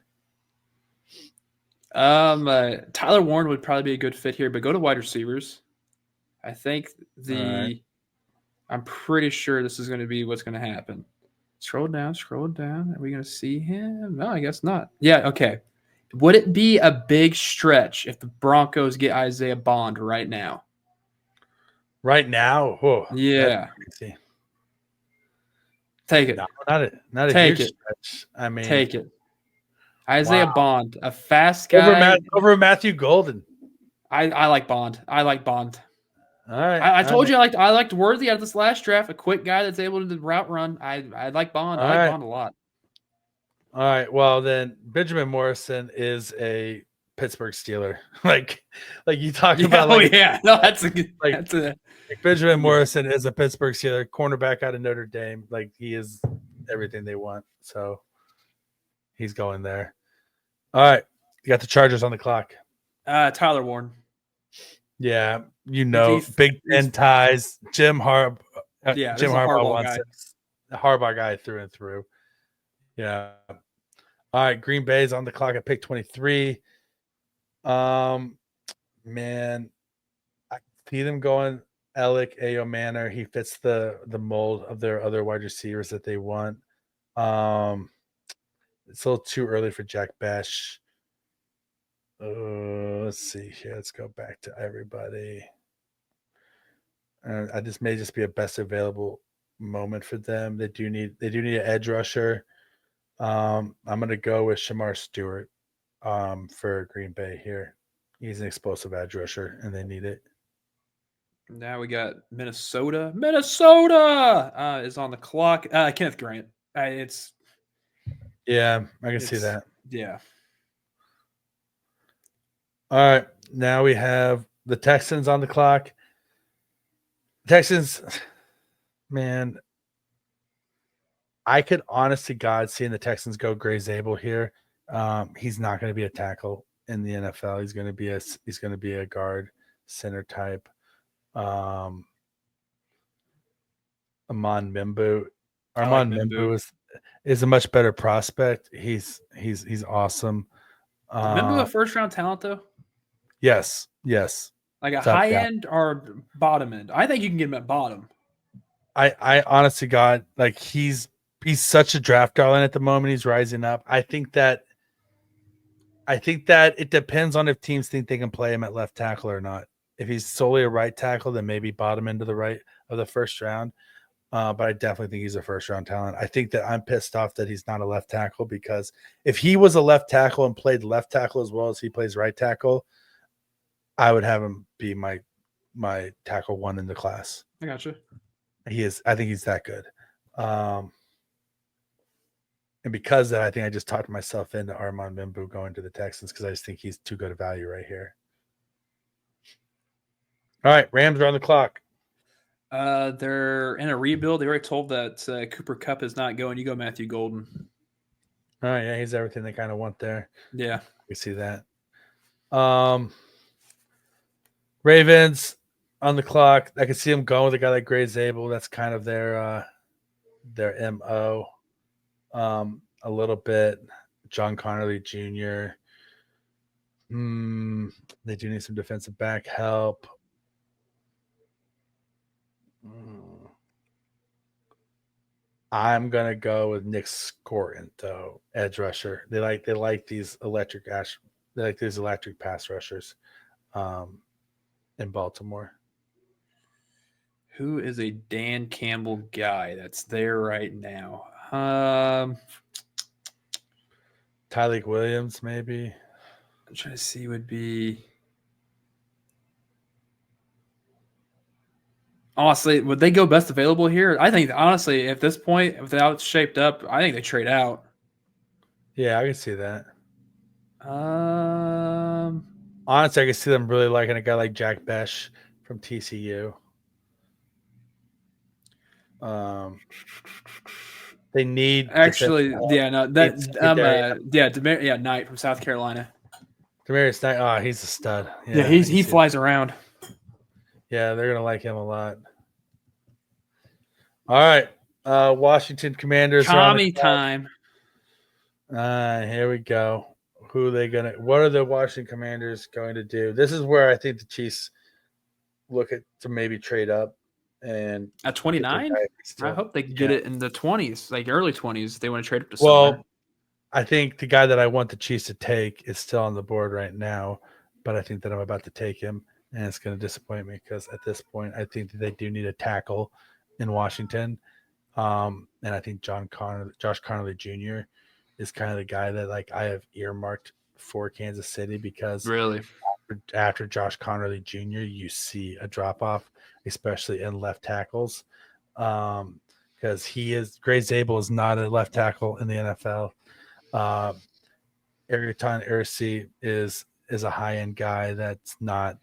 Tyler Warren would probably be a good fit here, but go to wide receivers. I think I'm pretty sure this is going to be what's going to happen. Scroll down. Are we going to see him? No, I guess not. Yeah, okay. Would it be a big stretch if the Broncos get Isaiah Bond right now? Right now? Whoa. Yeah. Take it. No, not a huge stretch. I mean, take it. Isaiah Bond, a fast guy. Over Matthew Golden. I like Bond. All right. I told you I liked Worthy out of this last draft, a quick guy that's able to route run. I like Bond. I like Bond a lot. All right. Well, then Benjamin Morrison is a Pittsburgh Steeler. like you talked about. Oh yeah, no, that's a good. Benjamin Morrison is a Pittsburgh Steeler, cornerback out of Notre Dame. Like, he is everything they want. So he's going there. All right, you got the Chargers on the clock. Tyler Warren. Yeah, Big Ten ties. Jim Harbaugh wants it. Harbaugh guy through and through. Yeah. All right, Green Bay's on the clock at pick 23. Man, I see them going Alec Ayo Manor. He fits the mold of their other wide receivers that they want. It's a little too early for Jack Bash. Let's see here. Let's go back to everybody. This may just be a best available moment for them. They do need an edge rusher. I'm going to go with Shamar Stewart for Green Bay here. He's an explosive edge rusher, and they need it. Now we got Minnesota. Minnesota is on the clock. Kenneth Grant. Yeah, I can see that. Yeah. All right, now we have the Texans on the clock. Texans, man, I could honestly seeing the Texans go Gray Zabel here. He's not going to be a tackle in the NFL. He's going to be a guard center type. Amon Mimbu. Armand Mimbu is a much better prospect. He's awesome. Mimbu a first round talent though? Yes. Like a high end or bottom end? I think you can get him at bottom. I honestly, God, like he's such a draft darling at the moment. He's rising up. I think that it depends on if teams think they can play him at left tackle or not. If he's solely a right tackle, then maybe bottom into the right of the first round. But I definitely think he's a first round talent. I think that I'm pissed off that he's not a left tackle, because if he was a left tackle and played left tackle as well as he plays right tackle, I would have him be my tackle one in the class. I gotcha. He is. I think he's that good. And because of that, I think I just talked myself into Armand Mimbu going to the Texans, because I just think he's too good a value right here. All right, Rams are on the clock. They're in a rebuild. They already told that Cooper Kupp is not going. You go Matthew Golden. All right, yeah, he's everything they kind of want there. Yeah, we see that. Ravens on the clock. I can see them going with a guy like Gray Zabel. That's kind of their MO. A little bit. John Connerly Jr. They do need some defensive back help. I'm gonna go with Nick Scorton, though, edge rusher. They like these electric pass rushers in Baltimore. who is a Dan Campbell guy that's there right now? Tyleik Williams, maybe. I'm trying to see. Would be honestly, would they go best available here? I think honestly, at this point, without it's shaped up, I think they trade out. Yeah, I can see that. Um, Honestly, I can see them really liking a guy like Jack Besh from TCU. They need actually, yeah, no, that Knight from South Carolina. Demarius Knight. Oh, he's a stud. Yeah, he flies around. Yeah, they're gonna like him a lot. All right, Washington Commanders. Tommy time. Here we go. Who are they gonna? What are the Washington Commanders going to do? This is where I think the Chiefs look at to maybe trade up and at 29. I hope they get it in the 20s, like early 20s. They want to trade up to somewhere. I think the guy that I want the Chiefs to take is still on the board right now, but I think that I'm about to take him, and it's going to disappoint me, because at this point, I think that they do need a tackle in Washington, and I think Josh Connerly Jr. is kind of the guy that like I have earmarked for Kansas City, because really after Josh Connerly Jr., you see a drop off, especially in left tackles, because Gray Zabel is not a left tackle in the NFL. Eriton Ursi is a high end guy that's not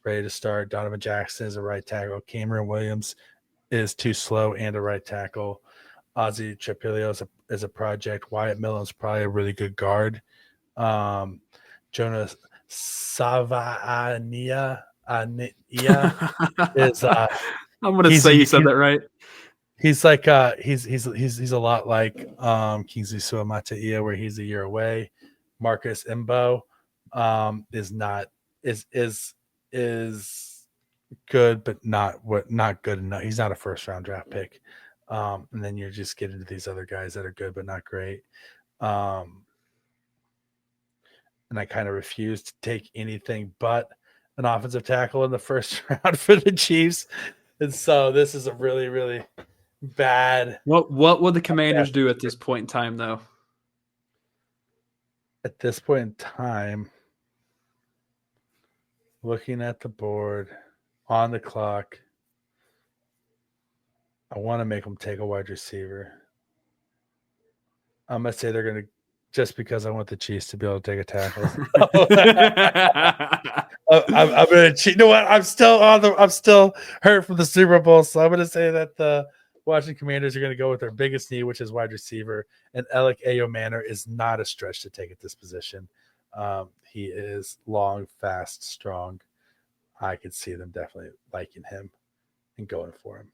ready to start. Donovan Jackson is a right tackle. Cameron Williams is too slow and a right tackle. Ozzie Trapilio is a project. Wyatt Millen's probably a really good guard. Jonas Savania is I'm gonna say you said that right. He's like he's a lot like Kingsley Suamataia, where he's a year away. Marcus Imbo is good, but not good enough. He's not a first round draft pick. And then you're just getting to these other guys that are good but not great. And I kind of refuse to take anything but an offensive tackle in the first round for the Chiefs. And so this is a really, really bad. What would the Commanders do at this point in time, though? At this point in time, looking at the board, on the clock, I want to make them take a wide receiver. I'm going to say they're going to, just because I want the Chiefs to be able to take a tackle. I'm going to cheat. You know what? I'm still hurt from the Super Bowl, so I'm going to say that the Washington Commanders are going to go with their biggest need, which is wide receiver. And Alec Ayomanor is not a stretch to take at this position. He is long, fast, strong. I could see them definitely liking him and going for him.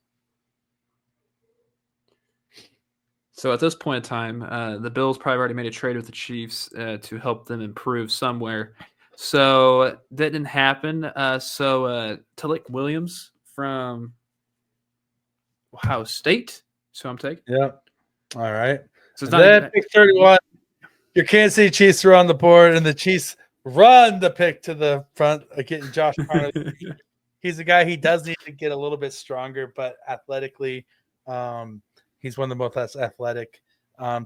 So at this point in time, the Bills probably already made a trade with the Chiefs to help them improve somewhere. So that didn't happen. So Tyleik Williams from Ohio State. So I'm taking. Yeah. All right. So it's And not then even, pick 31. Your Kansas City Chiefs are on the board, and the Chiefs run the pick to the front, getting Josh Carter. He's a guy, he does need to get a little bit stronger, but athletically, he's one of the most athletic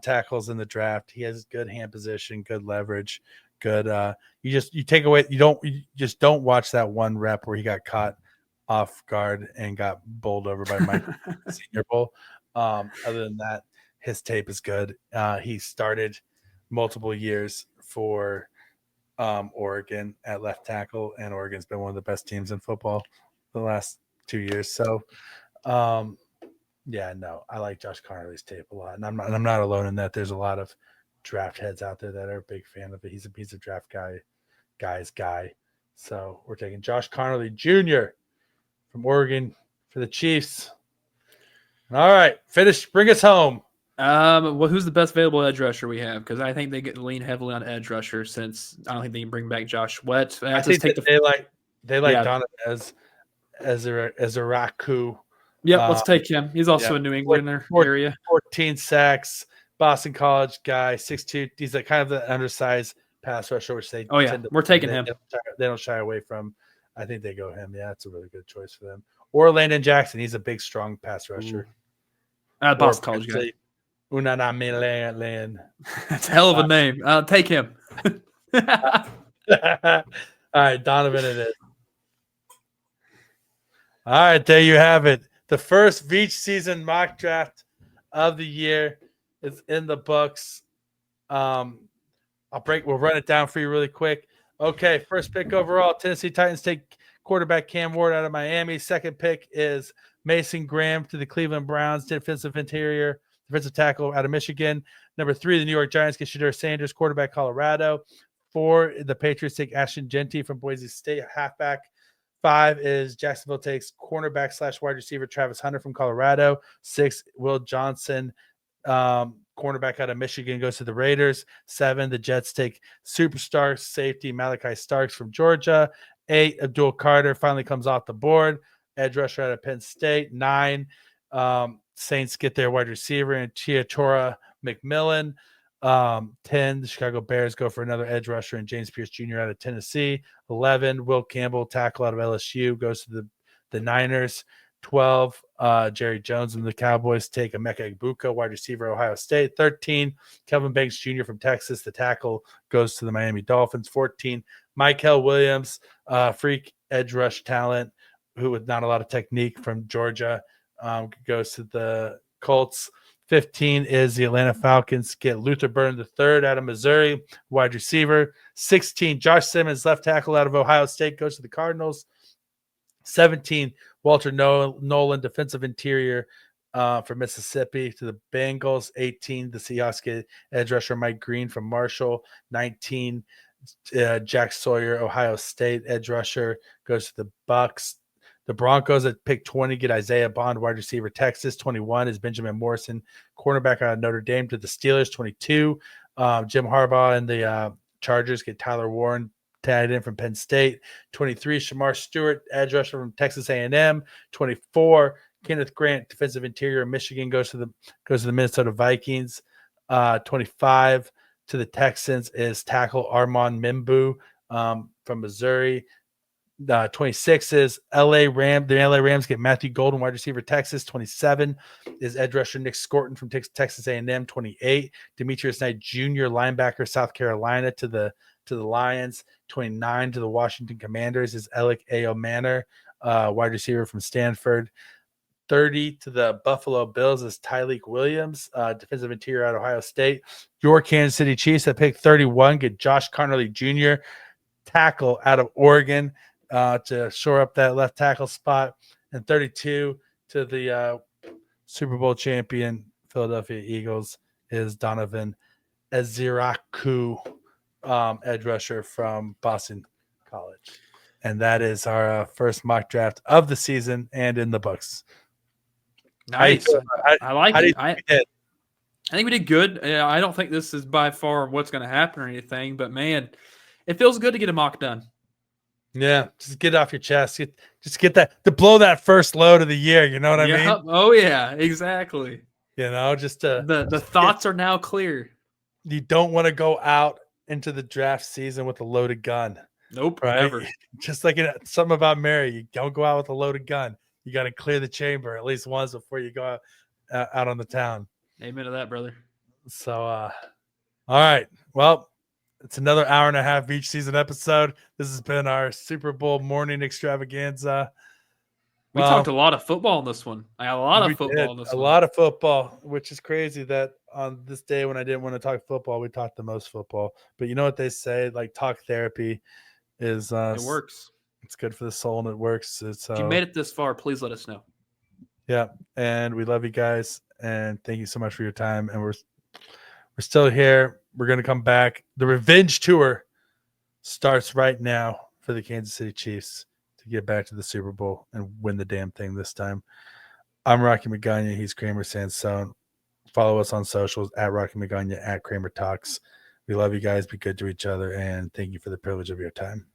tackles in the draft. He has good hand position, good leverage, good. You just don't watch that one rep where he got caught off guard and got bowled over by Mike Senior Bowl. Other than that, his tape is good. He started multiple years for Oregon at left tackle, and Oregon's been one of the best teams in football the last 2 years. So, yeah, no, I like Josh Connerly's tape a lot, and I'm not alone in that. There's a lot of draft heads out there that are a big fan of it. He's a draft guy's guy. So we're taking Josh Connerly Jr. from Oregon for the Chiefs. All right, bring us home. Well, who's the best available edge rusher we have? Because I think they get lean heavily on edge rusher since I don't think they can bring back Josh Sweat. I think they like Donovan as a Raku. Yep, let's take him. He's also in New England area. 14 sacks, Boston College guy, 6'2". He's like kind of the undersized pass rusher, which they we're taking him. They don't shy away from. I think they go him. Yeah, it's a really good choice for them. Or Landon Jackson. He's a big, strong pass rusher. Boston College guy. Unana Milan. That's a hell of a name. Take him. All right, Donovan it is. All right, there you have it. The first Veach season mock draft of the year is in the books. We'll run it down for you really quick. Okay, first pick overall, Tennessee Titans take quarterback Cam Ward out of Miami. Second pick is Mason Graham to the Cleveland Browns, defensive tackle out of Michigan. Number 3, the New York Giants get Shedeur Sanders, quarterback Colorado. 4, the Patriots take Ashton Jeanty from Boise State, halfback. 5 is Jacksonville takes cornerback / wide receiver Travis Hunter from Colorado. 6, Will Johnson, cornerback out of Michigan, goes to the Raiders. 7, the Jets take superstar safety Malachi Starks from Georgia. 8, Abdul Carter finally comes off the board, edge rusher out of Penn State. 9, Saints get their wide receiver and Chiatora McMillan. 10, the Chicago Bears go for another edge rusher and James Pierce Jr. out of Tennessee. 11, Will Campbell, tackle out of LSU, goes to the Niners. 12, Jerry Jones and the Cowboys take Emeka Egbuka, wide receiver, Ohio State. 13, Kelvin Banks Jr. from Texas, the tackle, goes to the Miami Dolphins. 14, Michael Williams, freak edge rush talent, who with not a lot of technique from Georgia, goes to the Colts. 15 is the Atlanta Falcons get Luther Burden III out of Missouri, wide receiver. 16, Josh Simmons, left tackle out of Ohio State, goes to the Cardinals. 17, Walter Nolan, defensive interior from Mississippi, to the Bengals. 18, the Seahawks get edge rusher Mike Green from Marshall. 19, Jack Sawyer, Ohio State, edge rusher, goes to the Bucks. The Broncos at pick 20 get Isaiah Bond, wide receiver, Texas. 21 is Benjamin Morrison, cornerback out of Notre Dame, to the Steelers. 22, Jim Harbaugh and the Chargers get Tyler Warren, tied in from Penn State. 23, Shamar Stewart, edge rusher from Texas A&M. 24, Kenneth Grant, defensive interior, Michigan, goes to the Minnesota Vikings. 25, to the Texans is tackle Armand Mimbu from Missouri. 26 is the LA Rams get Matthew Golden, wide receiver, Texas. 27 is edge rusher Nick Scorton from Texas A&M. 28, Demetrius Knight Jr., linebacker, South Carolina, to the Lions. 29, to the Washington Commanders is Alec Manor, wide receiver from Stanford. 30, to the Buffalo Bills is Tyleik Williams, defensive interior out of Ohio State. Your Kansas City Chiefs at pick 31 get Josh Connerly Jr., tackle out of Oregon, to shore up that left tackle spot. And 32, to the Super Bowl champion Philadelphia Eagles is Donovan Eziraku, edge rusher from Boston College. And that is our first mock draft of the season and in the books. Nice. I like it. I think we did good. I don't think this is by far what's going to happen or anything, but man, it feels good to get a mock done. Yeah, just get it off your chest. Just get that to blow that first load of the year. You know what I mean? Oh yeah, exactly. You know, just to The thoughts are now clear. you don't want to go out into the draft season with a loaded gun, Nope, right? never. Just like something about Mary, you don't go out with a loaded gun. You got to clear the chamber at least once before you go out on the town. Amen to that, brother. So, all right. Well, it's another hour and a half Veach season episode. This has been our Super Bowl morning extravaganza. We talked a lot of football in this one. I got a lot of football in this a one. lot of football, which is crazy that on this day when I didn't want to talk football, we talked the most football. But you know what they say? Like talk therapy is It works. It's good for the soul and it works. If you made it this far, please let us know. Yeah, and we love you guys, and thank you so much for your time. And we're still here. We're gonna come back. The revenge tour starts right now for the Kansas City Chiefs to get back to the Super Bowl and win the damn thing this time. I'm Rocky Magaña. He's Kramer Sansone. Follow us on socials at Rocky Magaña, at Kramer Talks. We love you guys. Be good to each other, and thank you for the privilege of your time.